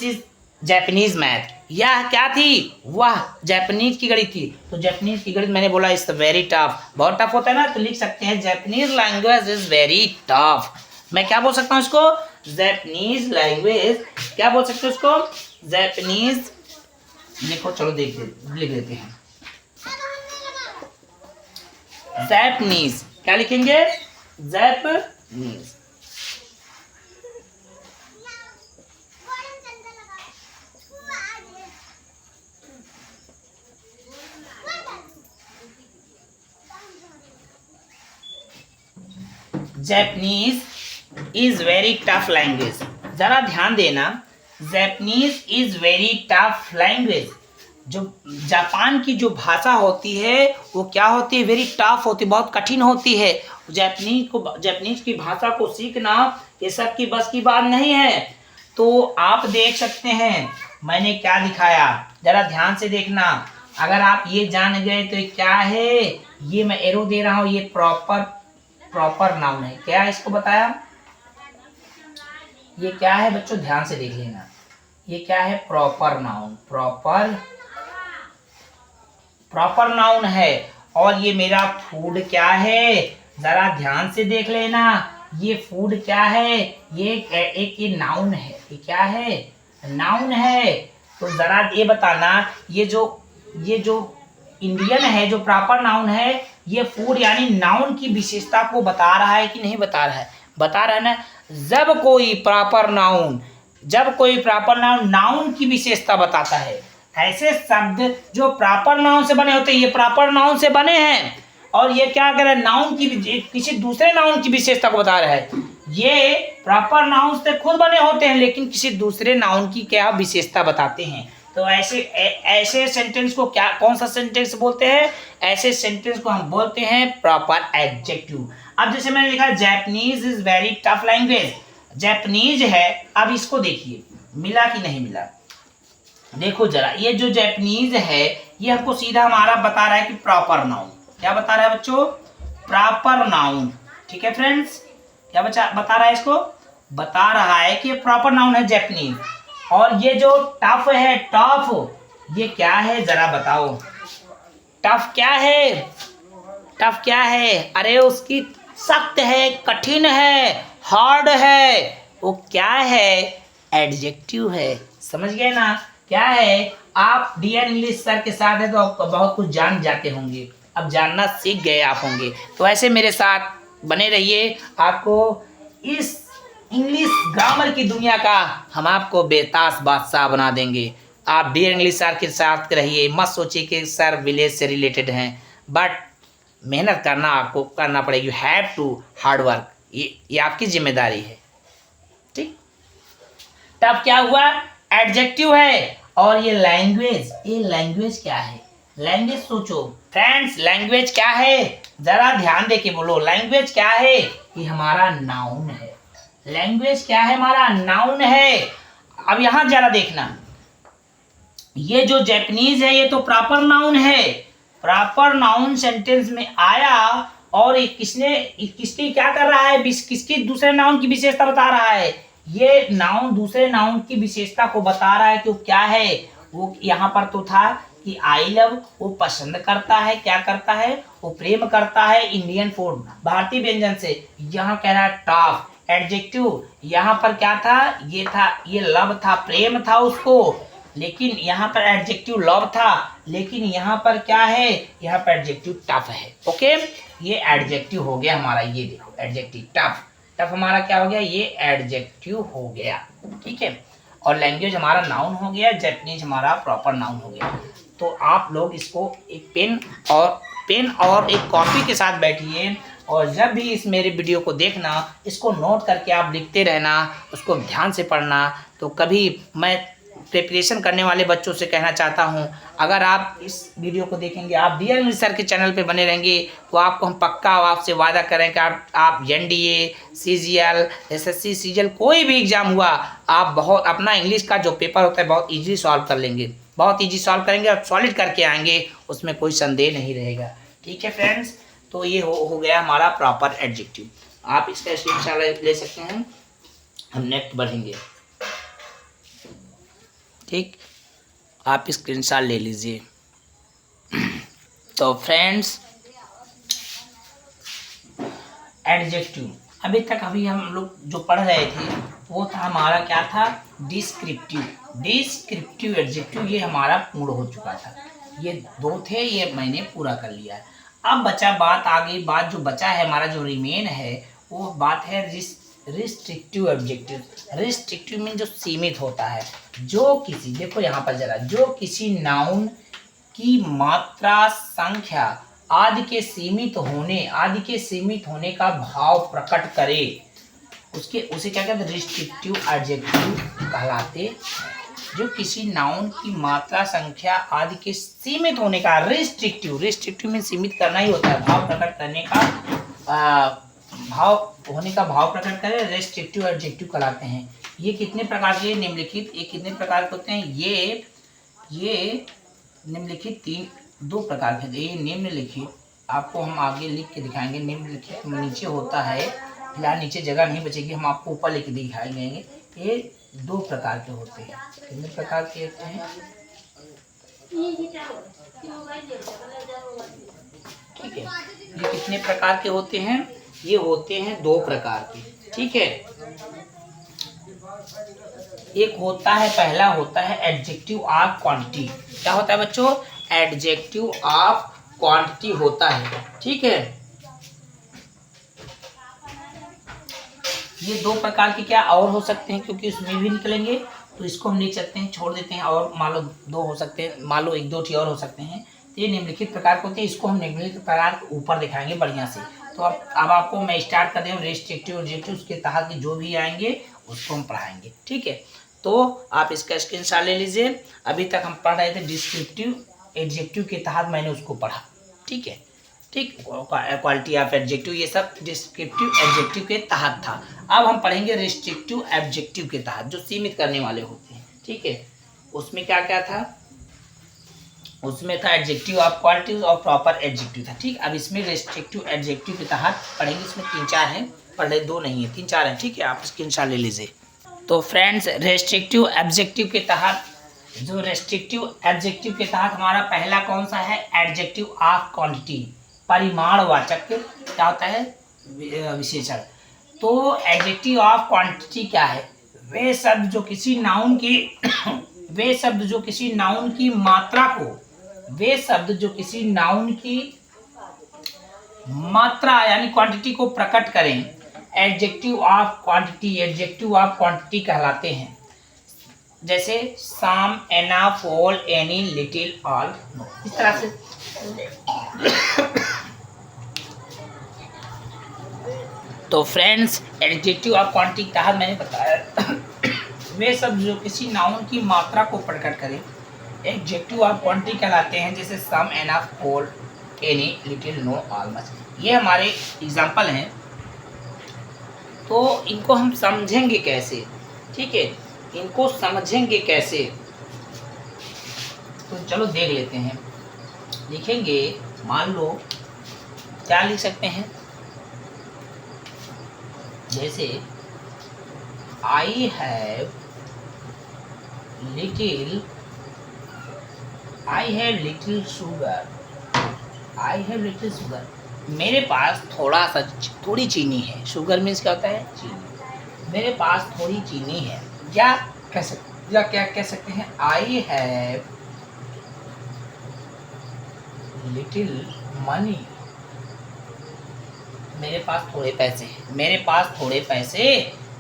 इज जापानीज मैथ, यह क्या थी, वह जापानीज की गणित थी। तो जापानीज की गणित मैंने बोला इज वेरी टफ, बहुत टफ होता है ना, तो लिख सकते हैं Japanese language is very tough. मैं क्या बोल सकता हूँ इसको, जापानीज लैंग्वेज, क्या बोल सकते हो उसको, जापानीज, लिखो चलो लिख देते हैं, जापानीज, क्या लिखेंगे, Japanese. Japanese is very tough language, जरा ध्यान देना, Japanese is very tough language. जो जापान की जो भाषा होती है वो क्या होती है, वेरी टफ होती है, बहुत कठिन होती है। जापानीज की भाषा को सीखना ये सब की बस की बात नहीं है। तो आप देख सकते हैं मैंने क्या दिखाया, जरा ध्यान से देखना। अगर आप ये जान गए तो ये क्या है, ये मैं एरो दे रहा हूँ, ये प्रॉपर नाउन है। क्या इसको बताया, ये क्या है बच्चों, ध्यान से देख लेना, ये क्या है, प्रॉपर नाउन, प्रॉपर नाउन है। और ये मेरा फूड क्या है, जरा ध्यान से देख लेना, ये फूड क्या है, ये एक नाउन है, ये क्या है, नाउन है। तो जरा ये बताना, ये जो इंडियन है, जो प्रॉपर नाउन है, ये फूड यानी नाउन की विशेषता को बता रहा है कि नहीं बता रहा है, बता रहा है ना। जब कोई प्रॉपर नाउन नाउन की विशेषता बताता है, ऐसे शब्द जो प्रॉपर नाउन से बने होते हैं, ये प्रॉपर नाउन से बने हैं और ये क्या कर रहा है, नाउन की किसी दूसरे नाउन की विशेषता को बता रहा है। ये प्रॉपर नाउन से खुद बने होते हैं लेकिन किसी दूसरे नाउन की क्या विशेषता बताते हैं। तो ऐसे सेंटेंस को क्या, कौन सा सेंटेंस बोलते हैं, ऐसे सेंटेंस को हम बोलते हैं प्रॉपर एडजेक्टिव। अब जैसे मैंने लिखा Japanese is very tough language, Japanese है। अब इसको देखिए मिला कि नहीं मिला, देखो जरा, ये जो जापानीज है ये हमको सीधा हमारा बता रहा है कि प्रॉपर नाउन। क्या बता रहा है बच्चों, प्रॉपर नाउन। ठीक है फ्रेंड्स, क्या बता रहा है, इसको बता रहा है कि प्रॉपर नाउन है जापानीज। और ये जो टफ है, टफ ये क्या है जरा बताओ, टफ क्या है, टफ क्या है, अरे उसकी सख्त है, कठिन है, हार्ड है, वो क्या है, एडजेक्टिव है। समझ गए ना क्या है। आप डियर इंग्लिश सर के साथ है तो बहुत कुछ जान जाते होंगे, अब जानना सीख गए आप होंगे। तो ऐसे मेरे साथ बने रहिए, आपको इस इंग्लिश ग्रामर की दुनिया का हम आपको बेतास बादशाह बना देंगे। आप डियर इंग्लिश सर के साथ रहिए, मत सोचिए कि सर विलेज से रिलेटेड हैं, बट मेहनत करना आपको करना पड़ेगी। You have to hard work, ये आपकी जिम्मेदारी है। ठीक, तब क्या हुआ, एडजेक्टिव है। और ये लैंग्वेज क्या है, लैंग्वेज सोचो फ्रेंड्स, लैंग्वेज क्या है, जरा ध्यान दे के बोलो, लैंग्वेज क्या है, ये हमारा नाउन है। लैंग्वेज क्या है, हमारा नाउन है। अब यहां जरा देखना, ये जो जापानीज है ये तो प्रॉपर नाउन है, प्रॉपर नाउन सेंटेंस में आया और ये किसकी क्या कर रहा है, किसकी दूसरे नाउन की विशेषता बता रहा है। ये नाउन दूसरे नाउन की विशेषता को बता रहा है कि वो क्या है। वो यहाँ पर तो था कि आई लव, वो पसंद करता है, क्या करता है, वो प्रेम करता है इंडियन फूड, भारतीय व्यंजन से। यहाँ कह रहा है टॉप, एडजेक्टिव। यहाँ पर क्या था, ये लव था, प्रेम था उसको, लेकिन यहाँ पर एडजेक्टिव लव था, लेकिन यहाँ पर क्या है, यहाँ पर एडजेक्टिव टफ है। ओके, ये एडजेक्टिव हो गया हमारा, ये देखो एडजेक्टिव टफ, टफ हमारा क्या हो गया, ये एडजेक्टिव हो गया। ठीक है, और लैंग्वेज हमारा नाउन हो गया, जापानीज हमारा प्रॉपर नाउन हो गया। तो आप लोग इसको एक पेन और एक कॉपी के साथ बैठिए और जब भी इस मेरे वीडियो को देखना, इसको नोट करके आप लिखते रहना, उसको ध्यान से पढ़ना। तो कभी मैं प्रिपरेशन करने वाले बच्चों से कहना चाहता हूं, अगर आप इस वीडियो को देखेंगे, आप डियर इंग्लिश सर के चैनल पे बने रहेंगे, तो आपको हम पक्का आपसे वादा करें कि आप एनडीए, सीजीएल, एसएससी, सीजीएल कोई भी एग्जाम हुआ, आप बहुत अपना इंग्लिश का जो पेपर होता है बहुत ईजी सॉल्व कर लेंगे, बहुत ईजी सॉल्व करेंगे और सॉलिड करके आएंगे, उसमें कोई संदेह नहीं रहेगा। ठीक है फ्रेंड्स, तो ये हो गया हमारा प्रॉपर एडजेक्टिव। आप इसका स्क्रीनशॉट ले सकते हैं, हम नेक्स्ट बढ़ेंगे। ठीक, आप स्क्रीनशॉट ले लीजिए। तो फ्रेंड्स, एडजेक्टिव अभी हम लोग जो पढ़ रहे थे वो था हमारा, क्या था, डिस्क्रिप्टिव एडजेक्टिव। ये हमारा पूर्ण हो चुका था, ये 2 थे, ये मैंने पूरा कर लिया है। अब बचा बात, आगे बात जो बचा है हमारा, जो रिमेन है, वो बात है रिस्ट्रिक्टिव एडजेक्टिव। रिस्ट्रिक्टिव मीन जो सीमित होता है, जो किसी, देखो यहाँ पर जरा, जो किसी नाउन की मात्रा, संख्या आदि के सीमित होने का भाव प्रकट करे, उसे क्या कहते हैं, रिस्ट्रिक्टिव एडजेक्टिव कहलाते हैं। जो किसी नाउन की मात्रा, संख्या आदि के सीमित होने का, रिस्ट्रिक्टिव में सीमित करना ही होता है, भाव प्रकट करने का, भाव प्रकट करे, रेस्ट्रिक्टिव एडजेक्टिव कहलाते हैं। ये कितने प्रकार के निम्नलिखित, ये कितने प्रकार के होते हैं, ये निम्नलिखित 2 प्रकार के। ये निम्नलिखित आपको हम आगे लिख के दिखाएंगे, निम्नलिखित नीचे होता है, फिलहाल नीचे जगह नहीं बचेगी, हम आपको ऊपर लिख के दिखाएंगे। ये 2 प्रकार के होते हैं। कितने प्रकार के होते हैं, ठीक है, ये कितने प्रकार के होते हैं, ये होते हैं 2 प्रकार के। ठीक है, एक होता है, पहला होता है एडजेक्टिव ऑफ क्वांटिटी। क्या होता है बच्चों, एडजेक्टिव ऑफ क्वांटिटी होता है। ठीक है, ये 2 प्रकार के क्या और हो सकते हैं, क्योंकि उसमें भी निकलेंगे। तो इसको हम लिख सकते हैं, छोड़ देते हैं, और मान लो 2 हो सकते हैं, मान लो 1 2 ठी और हो सकते हैं। तो ये निम्नलिखित प्रकार के होते हैं, इसको हम निम्नलिखित प्रकार के ऊपर दिखाएंगे बढ़िया से। तो अब आपको मैं स्टार्ट कर दूँ रेस्ट्रिक्टिव ऑब्जेक्टिव, उसके तहत जो भी आएंगे उसको हम पढ़ाएंगे, ठीक है। तो आप इसका स्क्रीनशॉट ले लीजिए। अभी तक हम पढ़ रहे थे डिस्क्रिप्टिव एडजेक्टिव के तहत मैंने उसको पढ़ा, ठीक है, ठीक। क्वालिटी ऑफ एडजेक्टिव ये सब डिस्क्रिप्टिव एडजेक्टिव के तहत था। अब हम पढ़ेंगे रिस्ट्रिक्टिव एडजेक्टिव के तहत, जो सीमित करने वाले होते हैं, ठीक है। उसमें क्या क्या था, उसमें था एडजेक्टिव ऑफ क्वालिटी और प्रॉपर एडजेक्टिव था, ठीक। अब इसमें रिस्ट्रिक्टिव एडजेक्टिव के तहत पढ़ेंगे। इसमें 3-4 हैं, पढ़ रहे 2 नहीं है, 3-4 हैं, ठीक है। आप स्क्रीनशॉट ले लीजिए। तो फ्रेंड्स रेस्ट्रिक्टिव एडजेक्टिव के तहत, जो रेस्ट्रिक्टिव एडजेक्टिव के तहत हमारा पहला कौन सा है, एडजेक्टिव ऑफ क्वांटिटी, परिमाणवाचक क्या होता है, विशेषण। तो एडजेक्टिव ऑफ क्वांटिटी क्या है, वे शब्द जो किसी नाउन की वे शब्द जो किसी नाउन की मात्रा को, वे शब्द जो किसी नाउन की मात्रा यानी क्वांटिटी को प्रकट करें, adjective of quantity, adjective of quantity कहलाते हैं। जैसे some, enough, all, any, little, all, no, इस तरह से। तो फ्रेंड्स एडजेक्टिव ऑफ क्वांटिटी के तहत मैंने बताया वे शब्द जो किसी नाउन की मात्रा को प्रकट करें, एडजेक्टिव ऑफ क्वांटिटी कहलाते हैं। जैसे some, enough, all, any, little, no, all, much, ये हमारे एग्जाम्पल हैं। तो इनको हम समझेंगे कैसे, ठीक है, इनको समझेंगे कैसे, तो चलो देख लेते हैं। लिखेंगे, मान लो क्या लिख सकते हैं, जैसे I have little sugar, I have little sugar, मेरे पास थोड़ी चीनी है। शुगर मीन्स क्या होता है, चीनी। मेरे पास थोड़ी चीनी है, या क्या कह सकते हैं, आई हैव लिटिल मनी, मेरे पास थोड़े पैसे हैं, मेरे पास थोड़े पैसे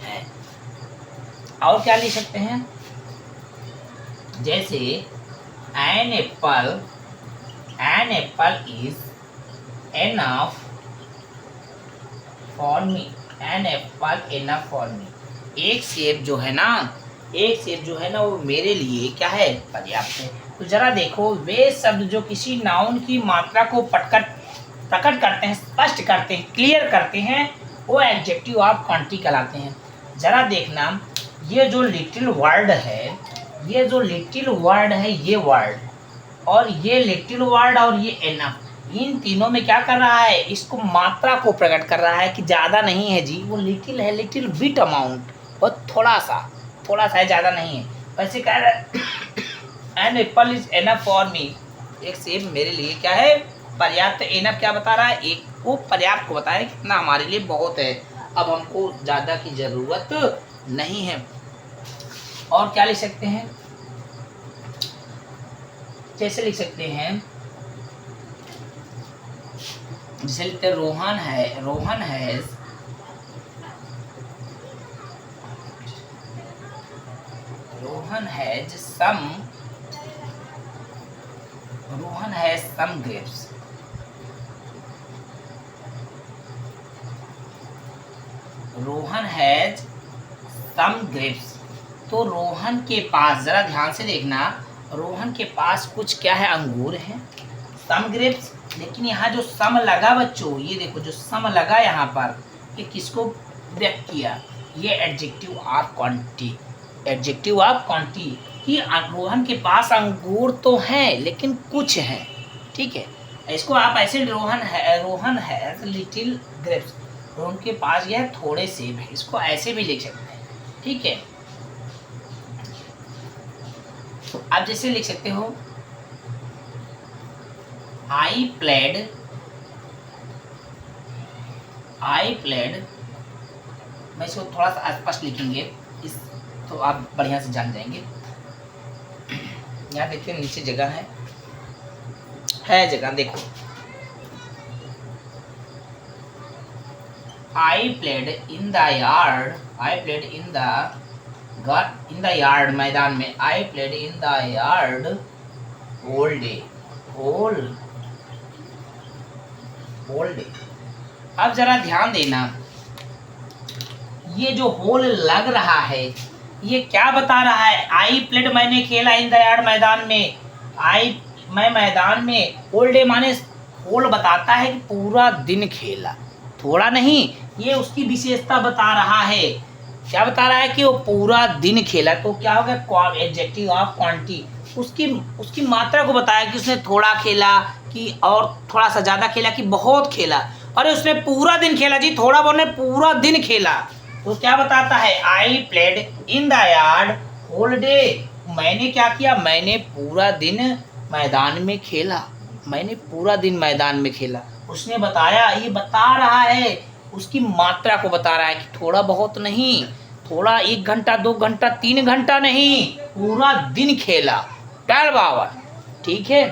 हैं। और क्या लिख सकते हैं, जैसे an apple is enough for me, an apple enough for me, एक सेब जो है ना वो मेरे लिए क्या है, पर्याप्त है। तो जरा देखो, वे शब्द जो किसी नाउन की मात्रा को प्रकट करते हैं, स्पष्ट करते हैं, क्लियर करते हैं, वो एडजेक्टिव ऑफ क्वांटिटी कहलाते हैं। जरा देखना, ये जो लिटिल वर्ड है, ये वर्ड और ये लिटिल वर्ड और ये एनफ, इन तीनों में क्या कर रहा है, इसको मात्रा को प्रकट कर रहा है कि ज़्यादा नहीं है जी, वो लिटिल है, लिटिल बिट अमाउंट, बहुत थोड़ा सा है, ज़्यादा नहीं है। वैसे कह रहा है an apple is enough for me, एक सेब मेरे लिए क्या है, पर्याप्त। एनफ क्या बता रहा है, एक वो पर्याप्त को बता रहा है, कितना हमारे लिए बहुत है, अब हमको ज़्यादा की ज़रूरत नहीं है। और क्या लिख सकते हैं, जैसे लिख सकते हैं, जैसे लिखते हैं Rohan has some grapes, Rohan has some grapes. तो रोहन के पास, जरा ध्यान से देखना, रोहन के पास कुछ क्या है, अंगूर है, सम ग्रेप्स। लेकिन यहाँ जो सम लगा बच्चों, ये देखो जो सम लगा यहाँ पर, ये किसको व्यक्त किया, ये adjective of quantity, adjective of quantity कि रोहन के पास अंगूर तो हैं लेकिन कुछ हैं, ठीक है। इसको आप ऐसे रोहन है लिटिल ग्रेप्स, रोहन के पास यह थोड़े सेब है, इसको ऐसे भी लिख सकते हैं, ठीक है। आप जैसे लिख सकते हो, आई प्लेड, मैं इसको थोड़ा सा स्पष्ट लिखेंगे, इस तो आप बढ़िया से जान जाएंगे। यहाँ देखिए नीचे जगह है जगह, देखो, I played in the in the yard, मैदान में। I played in the yard whole day, whole day. अब जरा ध्यान देना, ये जो होल लग रहा है ये क्या बता रहा है? आई प्लेड मैंने खेला, इन द यार्ड मैदान में, आई मैं मैदान में, होल डे माने होल बताता है कि पूरा दिन खेला, थोड़ा नहीं। ये उसकी विशेषता बता रहा है। क्या बता रहा है? कि वो पूरा दिन खेला। तो क्या हो गया? एडजेक्टिव ऑफ क्वांटिटी, उसकी मात्रा को बताया कि उसने थोड़ा खेला कि और थोड़ा सा ज़्यादा खेला कि बहुत खेला। अरे उसने पूरा दिन खेला जी, थोड़ा बोलने पूरा दिन खेला। तो क्या बताता है? I played in the yard whole day, मैंने क्या किया? मैंने पूरा दिन मैदान में खेला, मैंने पूरा दिन मैदान में खेला। उसने बताया, ये बता रहा है, उसकी मात्रा को बता रहा है कि थोड़ा बहुत नहीं, थोड़ा 1 घंटा 2 घंटा 3 घंटा नहीं, पूरा दिन खेला, 12 आवर। ठीक है,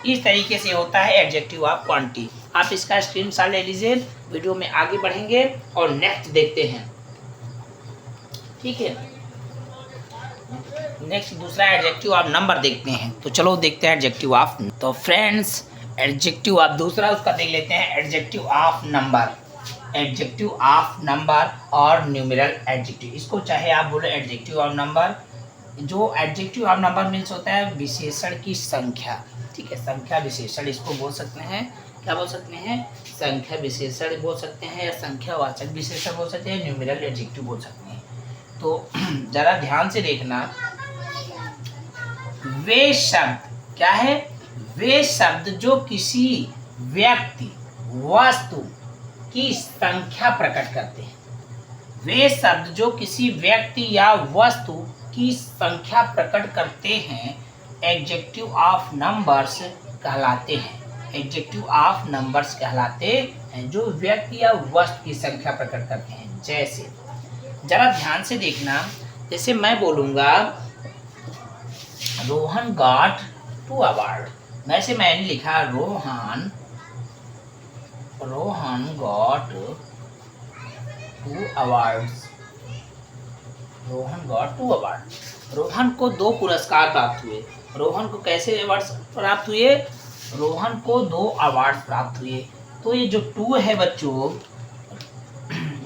इस तरीके से होता है एडजेक्टिव ऑफ क्वांटिटी। आप इसका स्क्रीनशॉट ले लीजिए। वीडियो में आगे बढ़ेंगे और नेक्स्ट देखते हैं। ठीक है, नेक्स्ट दूसरा एडजेक्टिव ऑफ नंबर देखते हैं। तो चलो देखते हैं एडजेक्टिव ऑफ। तो फ्रेंड्स, एडजेक्टिव ऑफ दूसरा उसका देख लेते हैं, adjective of number. Adjective of number और न्यूमेरल एडजेक्टिव, इसको चाहे आप बोलो एडजेक्टिव ऑफ नंबर। जो एडजेक्टिव ऑफ नंबर मीन्स होता है विशेषण की संख्या। ठीक है, संख्या विशेषण इसको बोल सकते हैं। क्या बोल सकते हैं? संख्या विशेषण बोल सकते हैं, या संख्यावाचक विशेषण बोल सकते हैं, न्यूमेरल एडजेक्टिव बोल सकते हैं। तो जरा ध्यान से देखना, वे शब्द क्या है? वे शब्द जो किसी व्यक्ति वस्तु की संख्या प्रकट करते हैं। वे शब्द जो किसी व्यक्ति या वस्तु की संख्या प्रकट करते हैं एडजेक्टिव ऑफ नंबर्स कहलाते हैं। एडजेक्टिव ऑफ नंबर्स कहलाते हैं जो व्यक्ति या वस्तु की संख्या प्रकट करते हैं। जैसे जरा ध्यान से देखना, जैसे मैं बोलूँगा रोहन गॉट 2 अवार्ड, वैसे मैंने लिखा Rohan got 2 awards. Rohan got 2 award, Rohan को 2 पुरस्कार प्राप्त हुए। रोहन को कैसे अवार्ड प्राप्त हुए? रोहन को 2 अवार्ड प्राप्त हुए। तो ये जो 2 है बच्चों,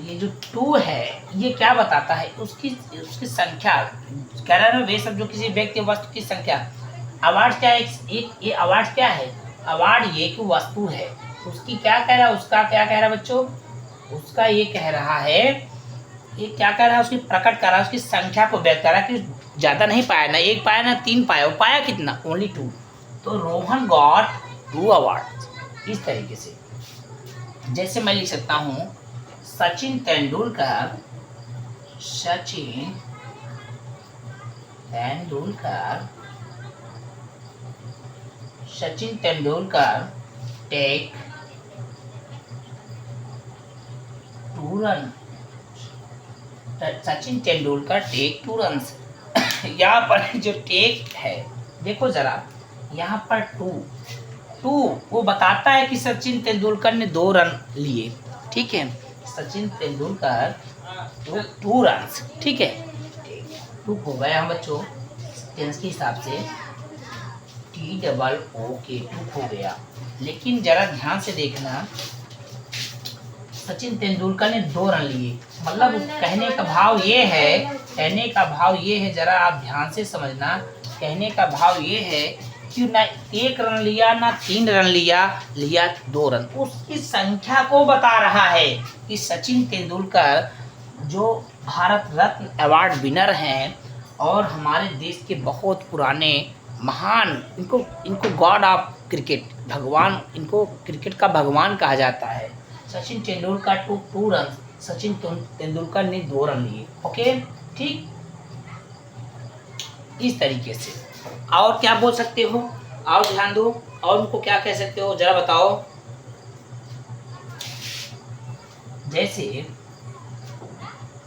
ये जो 2 है ये क्या बताता है? उसकी संख्या कह रहा है ना, वे सब जो किसी व्यक्ति वस्तु की संख्या। अवार्ड क्या है? ये अवार्ड क्या है? अवार्ड ये कि वस्तु है, उसकी क्या कह रहा है? उसका क्या कह रहा है बच्चों? उसका ये कह रहा है, ये क्या कह रहा है? उसकी प्रकट कर रहा है, उसकी संख्या को व्यक्त कर रहा है कि ज़्यादा नहीं पाया, ना 1 पाया ना 3 पाया, वो पाया कितना? ओनली 2। तो रोहन गॉट 2 अवार्ड। इस तरीके से जैसे मैं लिख सकता हूँ Sachin Tendulkar take 2 run. Sachin Tendulkar take 2 runs. यहाँ पर जो टेक है, देखो जरा, यहाँ पर 2 वो बताता है कि सचिन तेंदुलकर ने 2 रन लिए। ठीक है, सचिन तेंदुलकर 2 रन्स। ठीक है, 2 हो गया हम बच्चों, टेंस के हिसाब से TOOK 2 हो गया। लेकिन जरा ध्यान से देखना, सचिन तेंदुलकर ने 2 रन लिए, मतलब कहने का भाव ये है, जरा आप ध्यान से समझना, कहने का भाव ये है कि ना 1 रन लिया ना 3 रन लिया 2 रन। उसकी संख्या को बता रहा है कि सचिन तेंदुलकर जो भारत रत्न अवार्ड विनर हैं और हमारे देश के बहुत पुराने महान, इनको गॉड ऑफ क्रिकेट, भगवान, इनको क्रिकेट का भगवान कहा जाता है। सचिन तेंदुलकर 2 रन, सचिन तेंदुलकर ने 2 रन लिए। ओके, ठीक, इस तरीके से। और क्या बोल सकते हो? और ध्यान दो, और उनको क्या कह सकते हो जरा बताओ। जैसे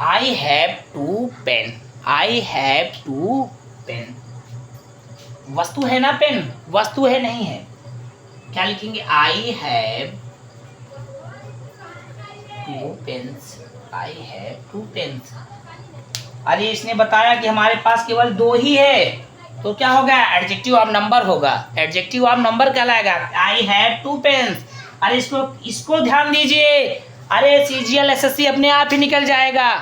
I have 2 pen, I have 2 pen, वस्तु है ना पेन, वस्तु है नहीं है, क्या लिखेंगे? I have 2 pens, I have 2 pens. अरे इसने बताया कि हमारे पास केवल 2 ही है, तो क्या होगा, एडजेक्टिव ऑफ नंबर होगा, एडजेक्टिव ऑफ नंबर कहलाएगा। I have 2 pens. अरे इसको ध्यान दीजिए, अरे CGL SSC अपने आप ही निकल जाएगा।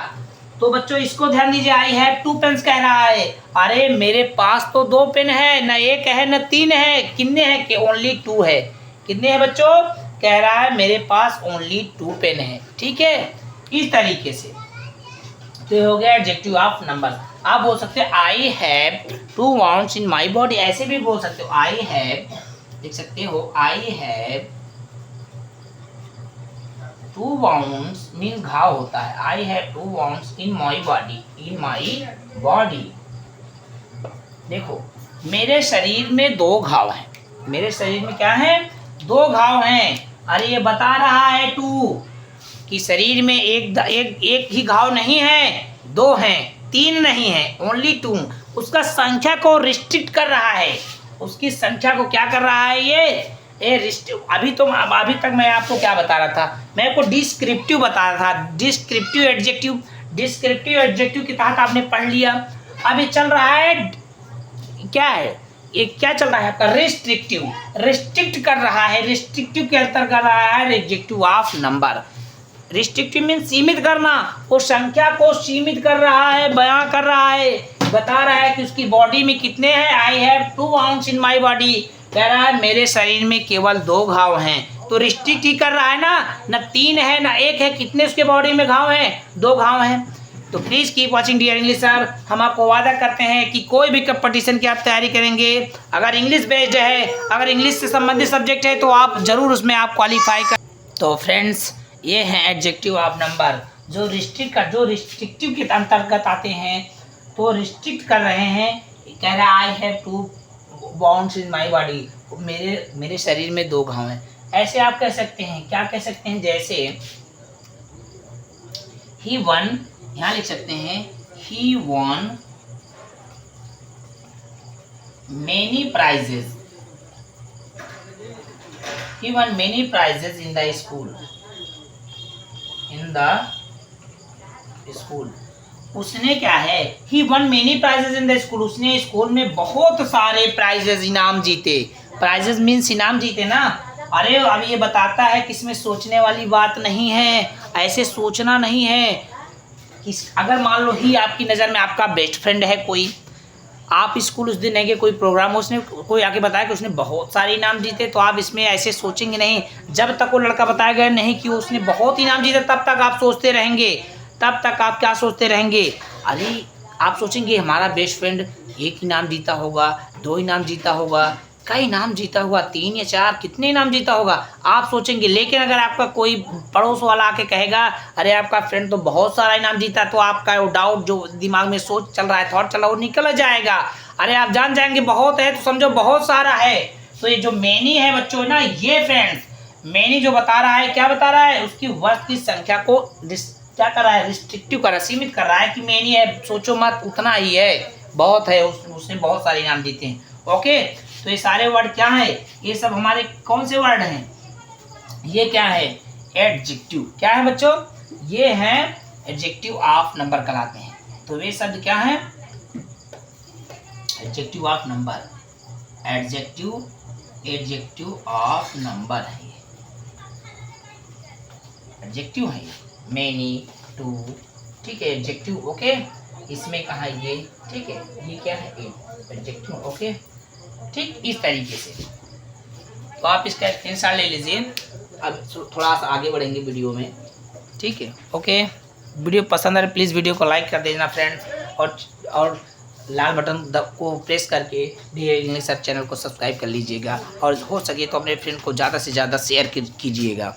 तो बच्चों इसको ध्यान दीजिए, आई हैव 2 पेन्स कह रहा है। अरे मेरे पास तो 2 पेन है, न 1 है न 3 है, कितने हैं कि ओनली 2 है। कितने हैं बच्चों, कह रहा है मेरे पास ओनली 2 पेन है। ठीक है, इस तरीके से तो ये हो गया एडजेक्टिव ऑफ नंबर। आप बोल सकते हैं आई have 2 wounds in my body, ऐसे भी बोल सकते हो, आई हैव, लिख सकते हो आई हैव 2 वाउंड्स, मीन घाव होता है, आई have 2 wounds in my body, in my body. देखो मेरे शरीर में 2 घाव हैं, मेरे शरीर में क्या है, 2 घाव हैं। अरे ये बता रहा है 2 कि शरीर में एक ही घाव नहीं है, 2 हैं, 3 नहीं है, ओनली 2। उसका संख्या को रिस्ट्रिक्ट कर रहा है, उसकी संख्या को क्या कर रहा है ये अभी तक मैं आपको क्या बता रहा था, मैं आपको डिस्क्रिप्टिव बता रहा था, डिस्क्रिप्टिव एडजेक्टिव के तहत आपने पढ़ लिया। अभी चल रहा है क्या है, ये क्या चल रहा है आपका, रिस्ट्रिक्टिव, रिस्ट्रिक्ट कर रहा है, रिस्ट्रिक्टिव के अंतर्गत कर रहा है adjective of number. Restrictive mean सीमित करना, वो संख्या को सीमित कर रहा है, बयां कर रहा है, बता रहा है कि उसकी बॉडी में कितने हैं, आई have 2 wounds in my body, कह रहा है मेरे शरीर में केवल 2 घाव हैं। तो रिस्ट्रिक्ट ही कर रहा है ना, न 3 है न 1 है, कितने उसके बॉडी में घाव हैं, 2 घाव हैं। तो please keep watching dear English sir. हम आपको वादा करते हैं कि कोई भी कंपटीशन की आप तैयारी करेंगे, अगर इंग्लिश बेस्ड है, अगर इंग्लिश से संबंधित सब्जेक्ट है, तो आप ज़रूर उसमें आप क्वालिफाई कर। तो फ्रेंड्स ये हैं एडजेक्टिव ऑफ नंबर, जो रिस्ट्रिक्टिव के अंतर्गत आते हैं, तो रिस्ट्रिक्ट कर रहे हैं। कह रहा है आई have 2 wounds in my body, मेरे शरीर में 2 घाव हैं। ऐसे आप कह सकते हैं, क्या कह सकते हैं, जैसे ही वन, यहाँ लिख सकते हैं he won many prizes, he won many prizes in the school, उसने क्या है, he won many prizes in the school, उसने स्कूल में बहुत सारे प्राइजेस, इनाम जीते। प्राइजेस मीन्स इनाम जीते ना। अरे अब ये बताता है कि इसमें सोचने वाली बात नहीं है, ऐसे सोचना नहीं है कि अगर मान लो ही आपकी नज़र में आपका बेस्ट फ्रेंड है कोई, आप स्कूल उस दिन है कि कोई प्रोग्राम, उसने कोई आके बताया कि उसने बहुत सारे इनाम जीते, तो आप इसमें ऐसे सोचेंगे नहीं। जब तक वो लड़का बताया गया नहीं कि उसने बहुत इनाम जीते, तब तक आप सोचते रहेंगे, तब तक आप क्या सोचते रहेंगे, अरे आप सोचेंगे हमारा बेस्ट फ्रेंड 1 इनाम जीता होगा, 2 इनाम जीता होगा, कई इनाम जीता होगा, 3 या 4, कितने इनाम जीता होगा, आप सोचेंगे। लेकिन अगर आपका कोई पड़ोस वाला आके कहेगा अरे आपका फ्रेंड तो बहुत सारा इनाम जीता, तो आपका वो डाउट जो दिमाग में सोच चल रहा है, थॉट चल रहा है, वो निकल जाएगा। अरे आप जान जाएंगे बहुत है तो समझो बहुत सारा है। तो ये जो मैनी है बच्चों ना, ये फ्रेंड्स मैनी जो बता रहा है, क्या बता रहा है, उसकी वर्ष की संख्या को क्या कर रहा है, रिस्ट्रिक्टिव कर रहा है, सीमित कर रहा है कि मैनी है, सोचो मत उतना ही है, बहुत है, उसने बहुत सारे इनाम जीते हैं। ओके, तो ये सारे वर्ड क्या है, ये सब हमारे कौन से वर्ड हैं, ये क्या है, एडजेक्टिव। क्या है बच्चों, ये हैं एडजेक्टिव ऑफ नंबर कहलाते हैं। तो वे शब्द क्या है, adjective of number, adjective of number है, ये एडजेक्टिव है, मेनी, टू, ठीक है, एडजेक्टिव। ओके, इसमें कहा ये, ठीक है, ये क्या है, एडजेक्टिव। ओके, ठीक, इस तरीके से। तो आप इसका स्क्रीनशॉट ले लीजिए। अब थोड़ा सा आगे बढ़ेंगे वीडियो में, ठीक है। ओके, वीडियो पसंद आ रहा है प्लीज़ वीडियो को लाइक कर देना फ्रेंड्स, और लाल बटन को प्रेस करके डियर इंग्लिश सर चैनल को सब्सक्राइब कर लीजिएगा, और हो सके तो अपने फ्रेंड को ज़्यादा से ज़्यादा शेयर कीजिएगा।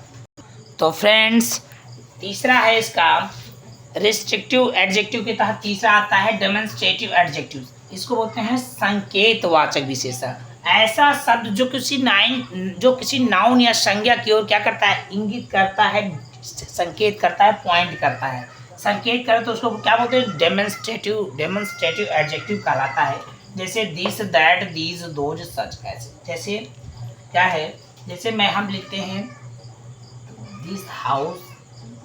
तो फ्रेंड्स तीसरा है इसका रिस्ट्रिक्टिव एडजेक्टिव के तहत तीसरा आता है डेमोन्स्ट्रेटिव एडजेक्टिव। इसको बोलते हैं संकेतवाचक विशेषण। ऐसा शब्द जो किसी नाउन या संज्ञा की ओर क्या करता है, इंगित करता है, संकेत करता है, पॉइंट करता है, संकेत करे तो उसको क्या बोलते हैं, डेमोन्स्ट्रेटिव एडजेक्टिव कहलाता है। जैसे दिस, दैट, दीज, दोज, सच। जैसे क्या है, जैसे हम लिखते हैं this house,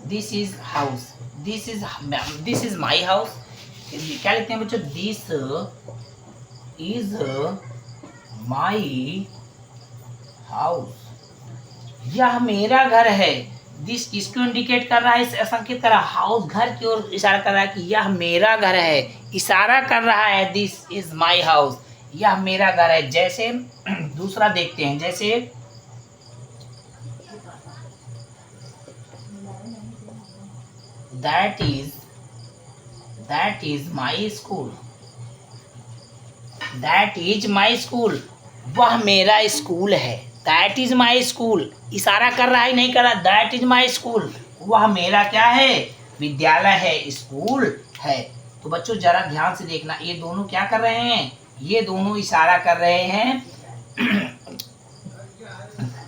this is house, this is my house, क्या लिखते हैं बच्चों? दिस इज माई हाउस, यह मेरा घर है। दिस किसको इंडिकेट कर रहा है? इस संकेत कर रहा है हाउस, घर की ओर इशारा कर रहा है कि यह मेरा घर है। इशारा कर रहा है दिस इज माई हाउस, यह मेरा घर है। जैसे दूसरा देखते हैं, जैसे that is my school, that is my school, वह मेरा स्कूल है। दैट इज माई स्कूल, इशारा कर रहा है नहीं कर रहा? दैट इज माई स्कूल, वह मेरा क्या है? विद्यालय है, स्कूल है। तो बच्चों जरा ध्यान से देखना, ये दोनों क्या कर रहे हैं? ये दोनों इशारा कर रहे हैं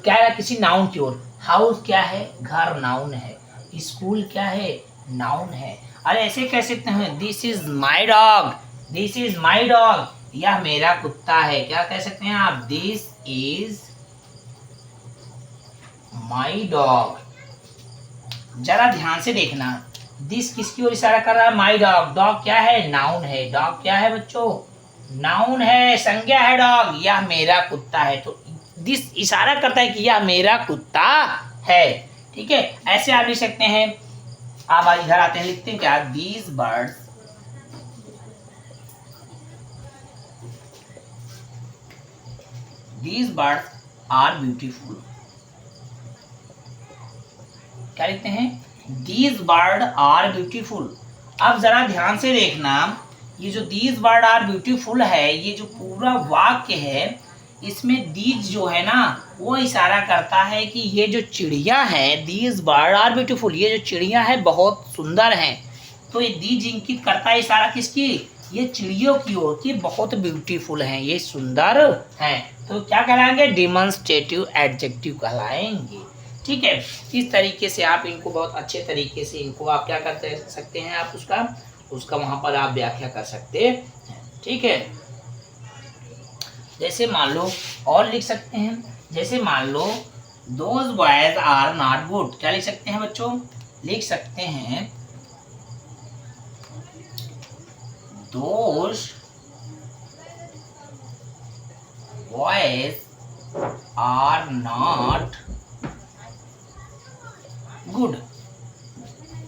क्या है? किसी नाउन की ओर। हाउस क्या है? घर नाउन है। स्कूल क्या है? नाउन है। अरे ऐसे कह सकते हैं this is my dog, this is my dog, यह मेरा कुत्ता है। क्या कह सकते हैं आप? This is my dog. जरा ध्यान से देखना, दिस किसकी ओर इशारा कर रहा है? My dog. डॉग क्या है? नाउन है। डॉग क्या है बच्चों? नाउन है, संज्ञा है डॉग। यह मेरा कुत्ता है। तो दिस इशारा करता है कि यह मेरा कुत्ता है। ठीक है, ऐसे आप लिख सकते हैं। आप आज इधर आते हैं, लिखते हैं क्या? These birds are beautiful. क्या लिखते हैं? These bird are beautiful. अब जरा ध्यान से देखना, ये जो दीज बर्ड आर ब्यूटीफुल है, ये जो पूरा वाक्य है, इसमें दीज जो है ना, वो इशारा करता है कि ये जो चिड़िया है, दीज बर्ड आर ब्यूटीफुल, ये जो चिड़िया है बहुत सुंदर है। तो ये दीज इंगित करता है इशारा किसकी? ये चिड़ियों की ओर की, बहुत ब्यूटीफुल हैं, ये सुंदर हैं। तो क्या कहलाएंगे? डिमॉन्स्ट्रेटिव एडजेक्टिव कहलाएंगे। ठीक है, इस तरीके से आप इनको बहुत अच्छे तरीके से इनको आप क्या कर सकते हैं? आप उसका वहां पर आप व्याख्या कर सकते हैं। ठीक है, जैसे मान लो और लिख सकते हैं, जैसे मान लो those boys are not good. क्या लिख सकते हैं बच्चों? लिख सकते हैं those boys are not good.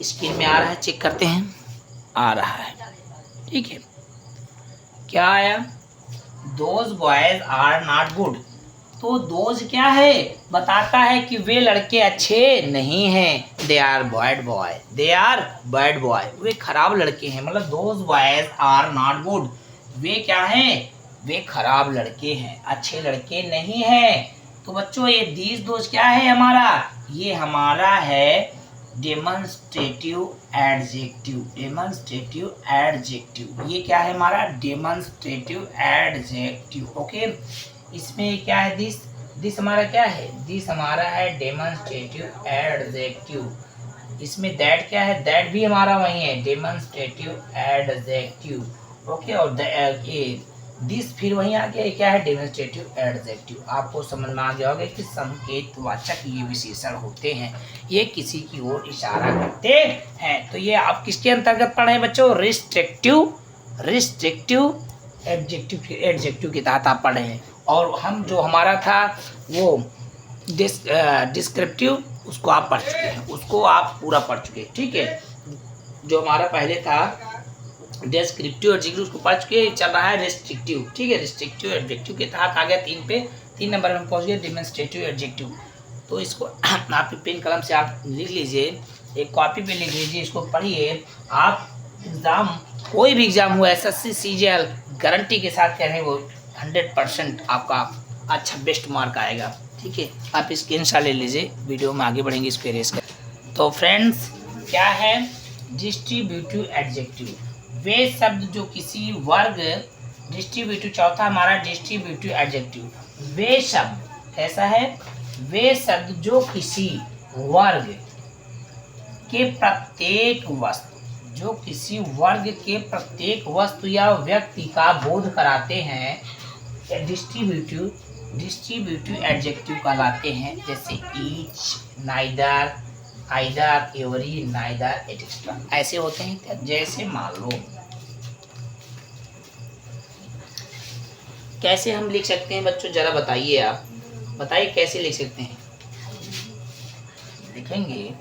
Screen में आ रहा है, चेक करते हैं। आ रहा है, ठीक है। क्या आया? Those boys are not good. तो दोज क्या है? बताता है कि वे लड़के अच्छे नहीं हैं। They are bad boy, they are bad boy, वे खराब लड़के हैं। मतलब those boys are not good, वे क्या हैं? वे खराब लड़के हैं, अच्छे लड़के नहीं हैं। तो बच्चों ये दीज दोज क्या है हमारा? ये हमारा है डेमॉन्स्ट्रेटिव एडजेक्टिव। डेमॉन्स्ट्रेटिव एडजेक्टिव, ये क्या है हमारा? डेमॉन्स्ट्रेटिव एडजेक्टिव। ओके, इसमें क्या है? दिस हमारा क्या है? दिस हमारा है डेमॉन्स्ट्रेटिव एडजेक्टिव। इसमें दैट क्या है? दैट भी हमारा वही है, डेमॉन्स्ट्रेटिव एडजेक्टिव। ओके, और ये दिस फिर वहीं आ गया, क्या है? डेमॉन्स्ट्रेटिव एडजेक्टिव। आपको समझ में आ गया होगा कि संकेतवाचक ये विशेषण होते हैं, ये किसी की ओर इशारा करते हैं। तो ये आप किसके अंतर्गत पढ़े हैं बच्चों? रिस्ट्रिक्टिव एडजेक्टिव के तहत आप पढ़े हैं। और हम जो हमारा था वो डिस्क्रिप्टिव, उसको आप पढ़ चुके हैं, उसको आप पूरा पढ़ चुके हैं। ठीक है, जो हमारा पहले था डिस्क्रिप्टिव एडजेक्टिव, उसको पढ़ चुके, चल रहा है रिस्ट्रिक्टिव। ठीक है, रिस्ट्रिक्टिव एडजेक्टिव के तहत आ गया 3 नंबर में पहुंच गए डेमॉन्स्ट्रेटिव एडजेक्टिव। तो इसको आप पेन कलम से आप लिख लीजिए, एक कॉपी पे लिख लीजिए, इसको पढ़िए। आप एग्ज़ाम, कोई भी एग्ज़ाम हो, SSC CGL, गारंटी के साथ कह रहे हैं वो 100% आपका अच्छा बेस्ट मार्क आएगा। ठीक है, आप स्क्रीनशॉट ले लीजिए, वीडियो में आगे बढ़ेंगे इसको इरेज कर। तो फ्रेंड्स क्या है? डिस्ट्रीब्यूटिव एडजेक्टिव, वे शब्द जो किसी वर्ग, डिस्ट्रीब्यूटिव चौथा हमारा डिस्ट्रीब्यूटिव एडजेक्टिव। वे शब्द कैसा है? वे शब्द जो किसी वर्ग के प्रत्येक वस्तु, जो किसी वर्ग के प्रत्येक वस्तु या व्यक्ति का बोध कराते हैं, डिस्ट्रीब्यूटिव एडजेक्टिव कहलाते हैं। जैसे each, neither, either, every, neither, etcetera, ऐसे होते हैं। जैसे मान लो कैसे हम लिख सकते हैं बच्चों, जरा बताइए, आप बताइए कैसे लिख सकते हैं। लिखेंगे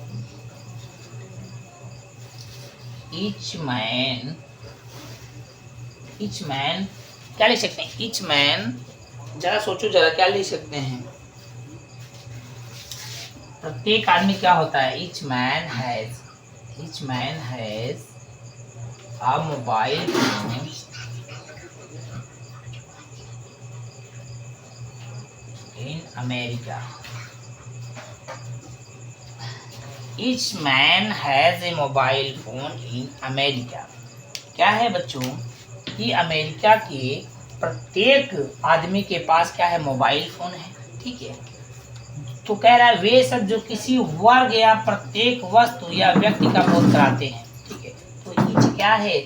ईच मैन क्या लिख सकते हैं, ईच मैन, जरा सोचो जरा क्या लिख सकते हैं। प्रत्येक आदमी क्या होता है, each man has a mobile phone in America. Each man has a mobile phone in America. क्या है बच्चों कि अमेरिका के प्रत्येक आदमी के पास क्या है, मोबाइल फोन है। ठीक है, तो कह रहा है वे सब जो किसी वर्ग या प्रत्येक वस्तु या व्यक्ति का बोध कराते हैं। ठीक है, तो ईच क्या है,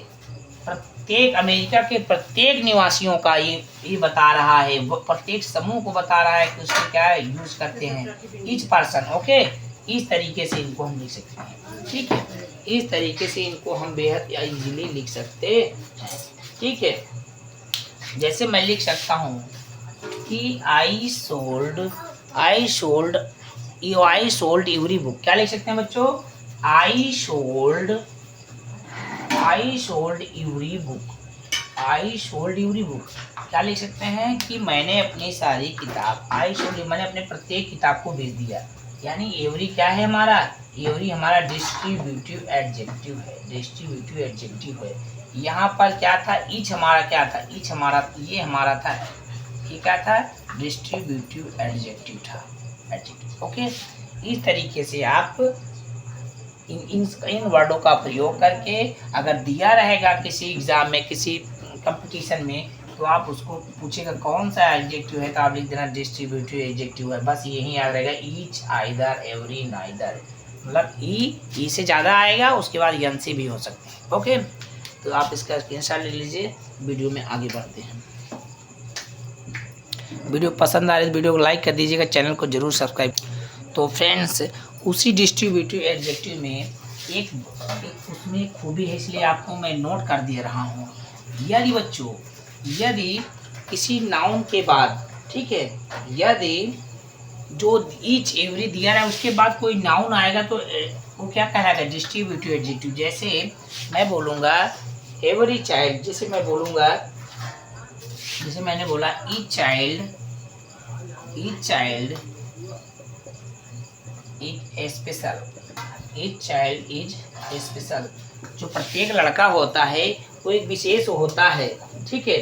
प्रत्येक अमेरिका के प्रत्येक निवासियों का ये बता रहा है, प्रत्येक समूह को बता रहा है कि उसको क्या यूज करते हैं, ईच पर्सन। ओके, इस तरीके से इनको हम लिख सकते हैं। ठीक है, इस तरीके से इनको हम बेहद इजीली लिख सकते हैं। ठीक है, जैसे मैं लिख सकता हूँ कि आई सोल्ड एवरी बुक। क्या लिख सकते हैं बच्चों, आई सोल्ड एवरी बुक। क्या लिख सकते हैं कि मैंने अपनी सारी किताब, मैंने अपने प्रत्येक किताब को बेच दिया। यानी एवरी क्या है हमारा, एवरी हमारा डिस्ट्रीब्यूटिव एडजेक्टिव है। यहाँ पर क्या था, ईच हमारा क्या था, ये हमारा था, ये क्या था, डिस्ट्रीब्यूटिव एडजेक्टिव था। ओके, इस तरीके से आप इन वर्डों का प्रयोग करके, अगर दिया रहेगा किसी एग्जाम में, किसी कंपटीशन में, तो आप उसको पूछेगा कौन सा एडजेक्टिव है, तो आप लिख देना डिस्ट्रीब्यूटिव एडजेक्टिव है। बस यही याद रहेगा, ईच, आइदर, एवरी, नाइदर। मतलब ई से ज़्यादा आएगा, उसके बाद यन से भी हो सकते हैं। ओके, तो आप इसका स्क्रीनशॉट ले लीजिए। वीडियो में आगे बढ़ते हैं। वीडियो पसंद आ रही है वीडियो को लाइक कर दीजिएगा, चैनल को जरूर सब्सक्राइब। तो फ्रेंड्स, उसी डिस्ट्रीब्यूटिव एडजेक्टिव में एक उसमें खूबी है, इसलिए आपको मैं नोट कर दे रहा हूँ। यदि बच्चों, यदि किसी नाउन के बाद, ठीक है, यदि जो ईच एवरी दिया है उसके बाद कोई नाउन आएगा तो वो क्या कहलाएगा, डिस्ट्रीब्यूटिव एडजेक्टिव। जैसे मैं बोलूँगा एवरी चाइल्ड, जैसे मैं बोलूँगा, जैसे मैंने बोला ईच चाइल्ड इज स्पेशल। जो प्रत्येक लड़का होता है वो एक विशेष होता है। ठीक है,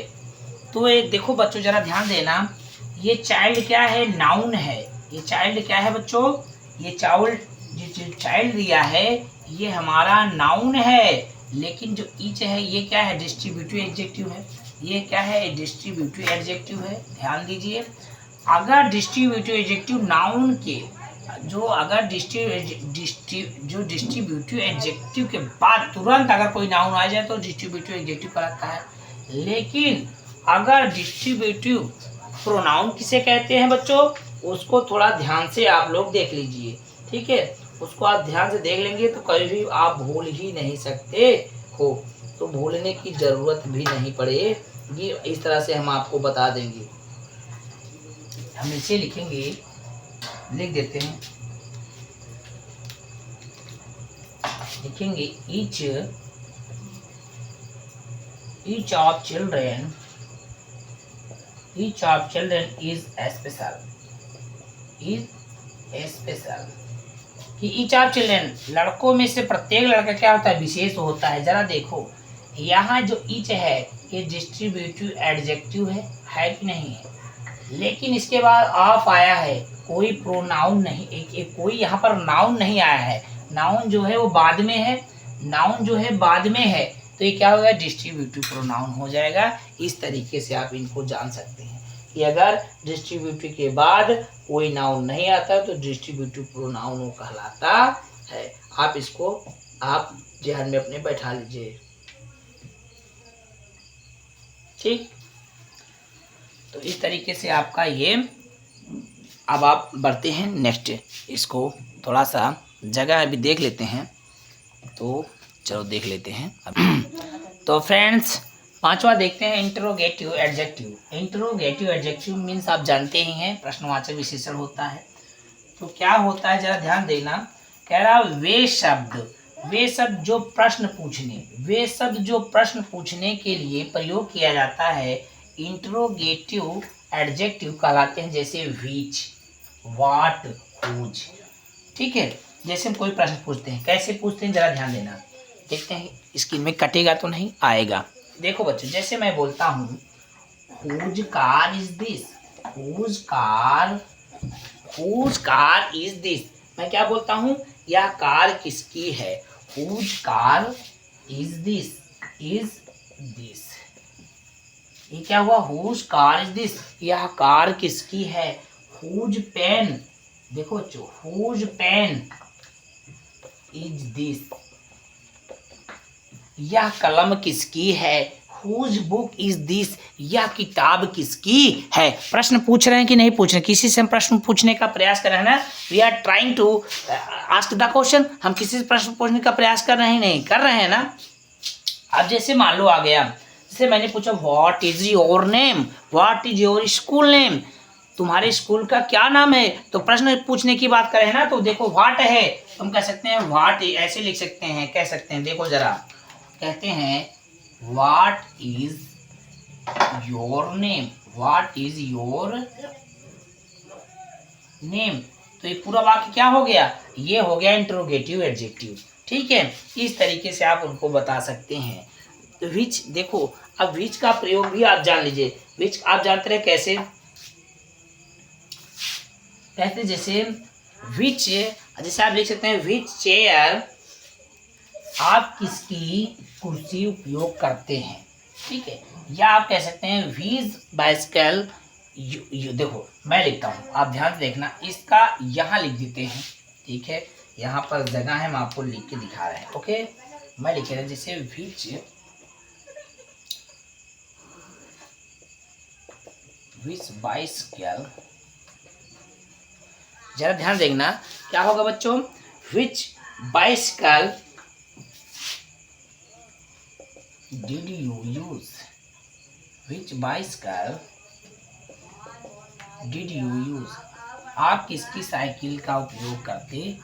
तो ये देखो बच्चों, जरा ध्यान देना, ये चाइल्ड क्या है, नाउन है। ये चाइल्ड क्या है बच्चों, ये जो चाइल्ड दिया है ये हमारा नाउन है। लेकिन जो ईच है ये क्या है, डिस्ट्रीब्यूटिव एडजेक्टिव है। ये क्या है, डिस्ट्रीब्यूटिव एडजेक्टिव है। ध्यान दीजिए, अगर डिस्ट्रीब्यूटिव एडजेक्टिव नाउन के अगर डिस्ट्रीब्यूटिव एडजेक्टिव के बाद तुरंत अगर कोई नाउन आ जाए तो डिस्ट्रीब्यूटिव एडजेक्टिव कहलाता है। लेकिन अगर डिस्ट्रीब्यूटिव प्रोनाउन किसे कहते हैं बच्चों, उसको थोड़ा ध्यान से आप लोग देख लीजिए। ठीक है, उसको आप ध्यान से देख लेंगे तो कभी भी आप भूल ही नहीं सकते हो, तो भूलने की जरूरत भी नहीं पड़ेगी। इस तरह से हम आपको बता देंगे। हम इसे लिखेंगे, लिख देते हैं, लिखेंगे each of children is special कि ईच ऑफ चिल्ड्रेन, लड़कों में से प्रत्येक लड़का क्या होता है, विशेष होता है। जरा देखो, यहाँ जो ईच है ये डिस्ट्रीब्यूटिव एडजेक्टिव है कि नहीं है। लेकिन इसके बाद ऑफ आया है, कोई प्रोनाउन नहीं, कोई यहाँ पर नाउन नहीं आया है। नाउन जो है वो बाद में है, तो ये क्या होगा, डिस्ट्रीब्यूटिव प्रोनाउन हो जाएगा। इस तरीके से आप इनको जान सकते हैं कि अगर डिस्ट्रीब्यूटिव के बाद कोई नाउन नहीं आता तो डिस्ट्रीब्यूटिव प्रोनाउन वो कहलाता है। आप इसको आप ध्यान में अपने बैठा लीजिए। ठीक, तो इस तरीके से आपका ये, अब आप बढ़ते हैं नेक्स्ट। इसको थोड़ा सा जगह अभी देख लेते हैं, तो चलो देख लेते हैं। तो फ्रेंड्स, पांचवा देखते हैं interrogative adjective. Interrogative adjective means आप जानते ही हैं, प्रश्नवाचक विशेषण होता है। तो क्या होता है जरा ध्यान देना। कह रहा वे शब्द जो प्रश्न पूछने के लिए प्रयोग किया जाता है इंट्रोगेटिव एडजेक्टिव कहलाते हैं, जैसे व्हिच, व्हाट, हुज। ठीक है, जैसे हम कोई प्रश्न पूछते हैं, कैसे पूछते हैं जरा ध्यान देना। देखते हैं स्क्रीन में कटेगा तो नहीं, आएगा। देखो बच्चों, जैसे मैं बोलता हूँ whose car is this, whose car is this, मैं क्या बोलता हूँ, यह कार किसकी है। हुज कार इज दिस, ये क्या हुआ, हुज कार इज दिस, यह कार किसकी है। हुज पेन, देखो बच्चों, हुज पेन इज दिस, यह कलम किसकी है। हुज बुक इज दिस, यह किताब किसकी है। प्रश्न पूछ रहे हैं कि नहीं पूछ रहे, किसी से हम प्रश्न पूछने का प्रयास कर रहे हैं ना, we are trying to ask the question, हम किसी से प्रश्न पूछने का प्रयास कर रहे हैं, नहीं कर रहे हैं ना। अब जैसे मान लो आ गया, जैसे मैंने पूछा what is your name, what is your school name, तुम्हारे स्कूल का क्या नाम है। तो प्रश्न पूछने की बात करें ना, तो देखो व्हाट है, हम कह सकते हैं व्हाट, ऐसे लिख सकते हैं, कह सकते हैं, देखो जरा, कहते हैं what is your name, what is your name. तो ये पूरा वाक्य क्या हो गया, ये हो गया इंट्रोगेटिव एडजेक्टिव। ठीक है, इस तरीके से आप उनको बता सकते हैं। तो विच, देखो अब विच का प्रयोग भी आप जान लीजिए। विच आप जानते रहे कैसे, कहते जैसे विच, जैसे आप लिख सकते हैं विच चेयर, आप किसकी कुर्सी उपयोग करते हैं। ठीक है, या आप कह सकते हैं व्हिच बाइसिकल देखो मैं लिखता हूँ, आप ध्यान से देखना, इसका यहाँ लिख देते हैं। ठीक है, यहाँ पर जगह है, हम आपको लिख के दिखा रहे हैं। ओके, मैं लिख रहा हूँ, जैसे व्हिच बाइसिकल, जरा ध्यान देखना क्या होगा बच्चों, which bicycle did you use, which bicycle did you use, आप किसकी साइकिल का उपयोग करते हैं।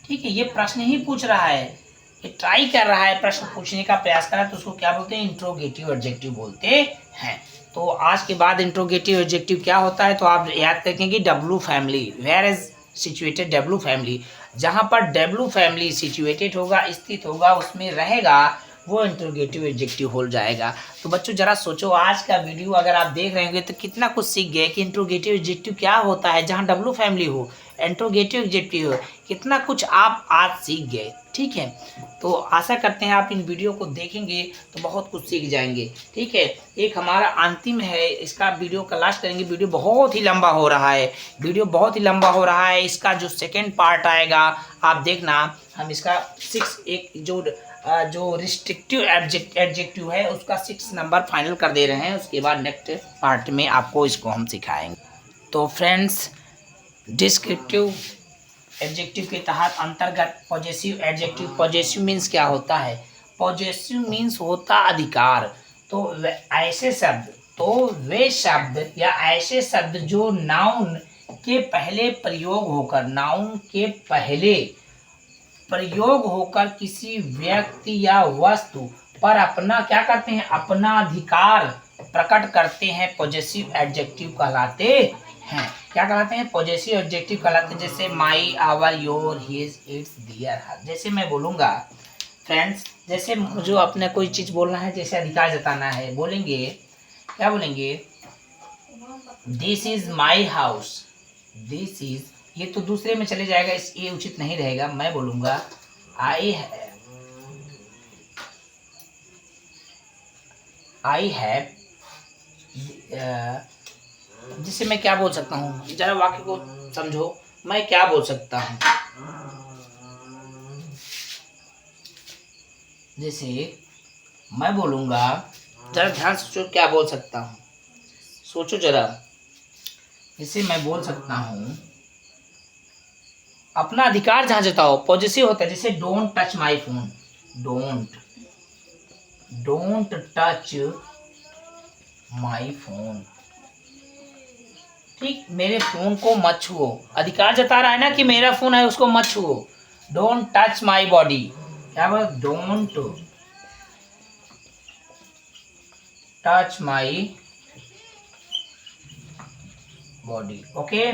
ठीक है, ये प्रश्न ही पूछ रहा है, ये ट्राई कर रहा है, प्रश्न पूछने का प्रयास कर रहा है, तो उसको क्या बोलते हैं, इंट्रोगेटिव एडजेक्टिव बोलते हैं। तो आज के बाद इंट्रोगेटिव एडजेक्टिव क्या होता है, तो आप याद रखेंगे W family, where is situated W family, जहाँ पर डब्लू फैमिली सिचुएटेड होगा, स्थित होगा, उसमें रहेगा, वो इंट्रोगेटिव एडजेक्टिव हो जाएगा। तो बच्चों जरा सोचो, आज का वीडियो अगर आप देख रहे होंगे तो कितना कुछ सीख गए कि इंट्रोगेटिव एडजेक्टिव क्या होता है, जहाँ डब्लू फैमिली हो, इंट्रोगेटिव एडजेक्टिव हो, कितना कुछ आप आज सीख गए। ठीक है, तो आशा करते हैं आप इन वीडियो को देखेंगे तो बहुत कुछ सीख जाएंगे। ठीक है, एक हमारा अंतिम है, इसका वीडियो का लास्ट करेंगे, वीडियो बहुत ही लंबा हो रहा है, वीडियो बहुत ही लंबा हो रहा है। इसका जो सेकेंड पार्ट आएगा आप देखना, हम इसका 6 एक जो रिस्ट्रिक्टिव एडजेक्टिव है उसका 6 नंबर फाइनल कर दे रहे हैं, उसके बाद नेक्स्ट पार्ट में आपको इसको हम सिखाएंगे। तो फ्रेंड्स, डिस्क्रिप्टिव एडजेक्टिव के तहत अंतर्गत पॉजेसिव एडजेक्टिव, पॉजेसिव मीन्स क्या होता है, पॉजेसिव मीन्स होता अधिकार। तो ऐसे शब्द, तो वे शब्द या ऐसे शब्द जो नाउन के पहले प्रयोग होकर, नाउन के पहले प्रयोग होकर किसी व्यक्ति या वस्तु पर अपना क्या करते हैं, अपना अधिकार प्रकट करते हैं, पॉजेसिव एडजेक्टिव कहलाते हैं। क्या कहलाते हैं, पॉजेसिव एडजेक्टिव कहलाते हैं। जैसे माई, आवर, योर, हिज, इट्स, दियर, हर। जैसे मैं बोलूँगा फ्रेंड्स, जैसे जो अपने कोई चीज़ बोलना है, जैसे अधिकार जताना है, बोलेंगे क्या बोलेंगे, this is my house, this is, ये तो दूसरे में चले जाएगा, इस ये उचित नहीं रहेगा। मैं बोलूँगा आई हैव, जिससे मैं क्या बोल सकता हूँ, जरा वाक्य को समझो, मैं क्या बोल सकता हूँ। जैसे मैं बोलूँगा, जरा ध्यान से सोचो क्या बोल सकता हूँ, सोचो जरा। जैसे मैं बोल सकता हूँ, अपना अधिकार जहाँ जताओ, पॉजेसिव होता है। जैसे don't touch my phone, don't touch my phone, ठीक, मेरे फोन को मत छुओ, अधिकार जता रहा है ना कि मेरा फोन है उसको मत छुओ। डोंट टच माई बॉडी, क्या बोला, don't touch my body. Okay,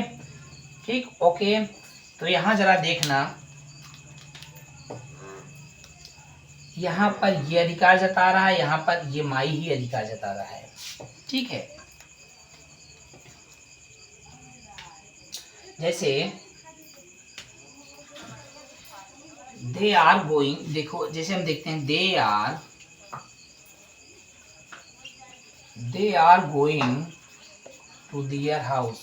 ठीक, ओके। तो यहाँ जरा देखना, यहाँ पर ये अधिकार जता रहा है, यहाँ पर ये माई ही अधिकार जता रहा है। ठीक है, जैसे दे आर गोइंग, देखो जैसे हम देखते हैं they are going to their house,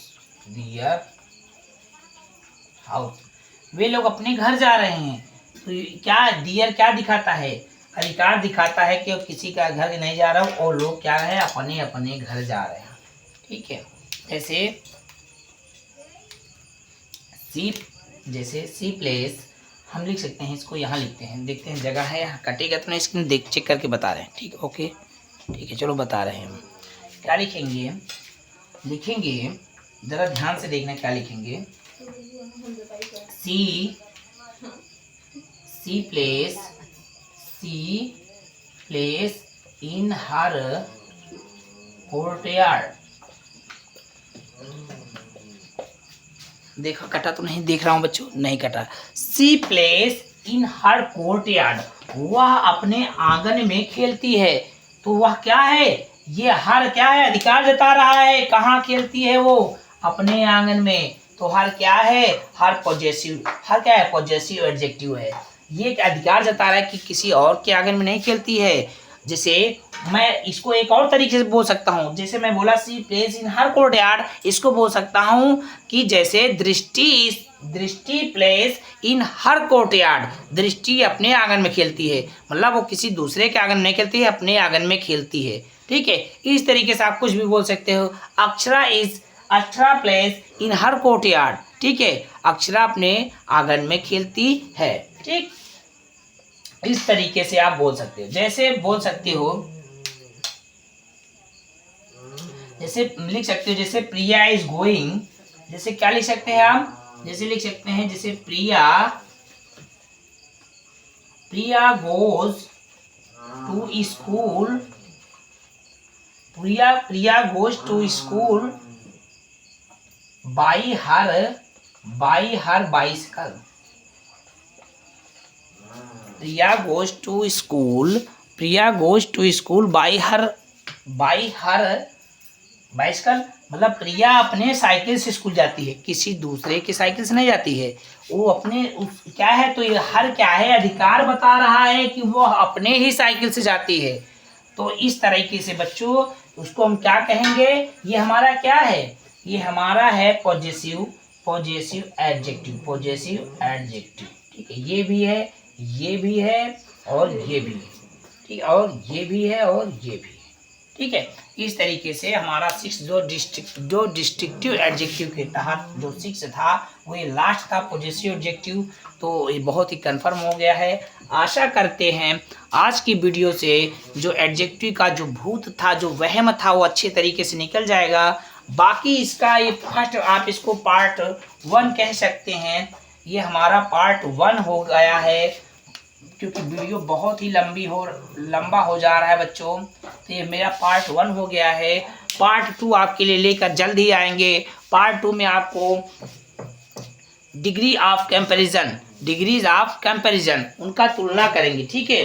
वे लोग अपने घर जा रहे हैं। तो क्या दियर क्या दिखाता है, अधिकार दिखाता है कि किसी का घर नहीं जा रहा हूँ और लोग क्या है, अपने अपने घर जा रहे हैं। ठीक है, जैसे सी प्लेस हम लिख सकते हैं, इसको यहाँ लिखते हैं, देखते हैं जगह है यहाँ कटेगा तो नहीं, स्क्रीन देख चेक करके बता रहे हैं। ठीक है, ओके, ठीक है, चलो बता रहे हैं हम क्या लिखेंगे। जरा ध्यान से देखना क्या लिखेंगे। सी प्लेस इन हर कोर्टयार्ड। देखो कटा तो नहीं, देख रहा हूँ बच्चों, नहीं कटा। सी प्लेस इन हर कोर्टयार्ड, वह अपने आंगन में खेलती है। तो वह क्या है, ये हर क्या है, अधिकार जता रहा है, कहाँ खेलती है वो, अपने आंगन में। तो हर क्या है, हर पॉजेसिव, हर क्या है, पॉजेसिव एडजेक्टिव है। ये अधिकार जता रहा है कि किसी और के आंगन में नहीं खेलती है। जैसे मैं इसको एक और तरीके से बोल सकता हूँ, जैसे मैं बोला सी प्लेस इन हर कोर्टयार्ड, इसको बोल सकता हूँ कि जैसे दृष्टि प्लेस इन हर कोर्टयार्ड, दृष्टि अपने आंगन में खेलती है, मतलब वो किसी दूसरे के आंगन में नहीं खेलती है, अपने आंगन में खेलती है। ठीक है, इस तरीके से आप कुछ भी बोल सकते हो। Akshara place in her courtyard, ठीक है, अक्षरा अपने आंगन में खेलती है। ठीक, इस तरीके से आप बोल सकते हो। जैसे बोल सकते हो, जैसे लिख सकते हो, जैसे प्रिया इज गोइंग, जैसे क्या लिख सकते हैं हम, जैसे लिख सकते हैं, जैसे Priya goes to school, Priya goes to school by her bicycle. Priya goes to school by her bicycle, मतलब प्रिया अपने साइकिल से स्कूल जाती है, किसी दूसरे की साइकिल से नहीं जाती है, वो अपने क्या है, तो ये हर क्या है, अधिकार बता रहा है कि वो अपने ही साइकिल से जाती है। तो इस तरीके से बच्चों उसको हम क्या कहेंगे, ये हमारा क्या है, ये हमारा है पॉजेसिव एडजेक्टिव। ठीक है, ये भी है, ये भी है और ये भी है। ठीक, और ये भी है और ये भी है। ठीक है, इस तरीके से हमारा 6 जो डिस्ट्रिक्टिव एडजेक्टिव के तहत जो 6 था वो ये लास्ट था, पॉजेसिव एडजेक्टिव। तो ये बहुत ही कंफर्म हो गया है। आशा करते हैं आज की वीडियो से जो एडजेक्टिव का जो भूत था, जो वहम था, वो अच्छे तरीके से निकल जाएगा। बाकी इसका ये फर्स्ट, आप इसको पार्ट 1 कह सकते हैं। ये हमारा पार्ट 1 हो गया है, क्योंकि वीडियो बहुत ही लंबा हो जा रहा है बच्चों। तो ये मेरा पार्ट 1 हो गया है। पार्ट 2 आपके लिए लेकर जल्द ही आएंगे। पार्ट 2 में आपको डिग्रीज ऑफ कंपैरिजन उनका तुलना करेंगे। ठीक है,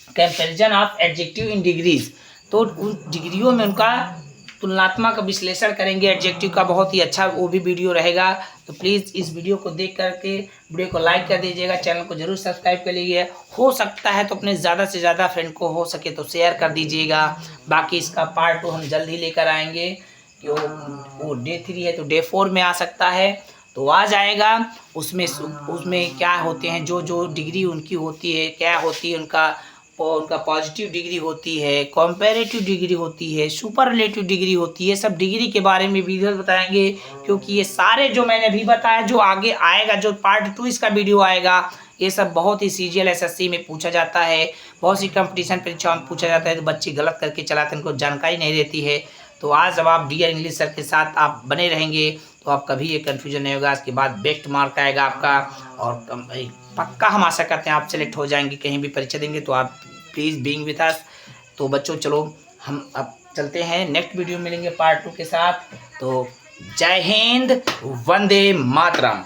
comparison of adjective in degrees, तो उन डिग्रियों में उनका तुलनात्मक विश्लेषण करेंगे एडजेक्टिव का। बहुत ही अच्छा वो भी वीडियो रहेगा। तो प्लीज़ इस वीडियो को देख करके वीडियो को लाइक कर दीजिएगा, चैनल को जरूर सब्सक्राइब कर लीजिए। हो सकता है तो अपने ज़्यादा से ज़्यादा फ्रेंड को हो सके तो शेयर कर दीजिएगा। बाकी इसका पार्ट 2 हम जल्द ही लेकर आएंगे। कि वो डे 3 है तो डे 4 में आ सकता है, तो आ जाएगा। उसमें क्या होते हैं, जो डिग्री उनकी होती है, क्या होती है उनका पॉजिटिव डिग्री होती है, कंपैरेटिव डिग्री होती है, सुपरलेटिव डिग्री होती है। सब डिग्री के बारे में वीडियो बताएंगे, क्योंकि ये सारे जो मैंने अभी बताया, जो आगे आएगा, जो पार्ट 2 इसका वीडियो आएगा, ये सब बहुत ही CGL SSC में पूछा जाता है, बहुत सी कंपटीशन परीक्षाओं में पूछा जाता है। तो बच्चे गलत करके चलाते हैं, उनको जानकारी नहीं रहती है। तो आज जब आप डियर इंग्लिश सर के साथ आप बने रहेंगे तो आप कभी ये कन्फ्यूजन नहीं होगा। इसके बाद बेस्ट मार्क आएगा आपका, और पक्का हम आशा करते हैं आप सेलेक्ट हो जाएंगे। कहीं भी परीक्षा देंगे तो आप प्लीज़ बीइंग विथ अस। तो बच्चों चलो हम अब चलते हैं, नेक्स्ट वीडियो मिलेंगे पार्ट 2 के साथ। तो जय हिंद, वंदे मातरम।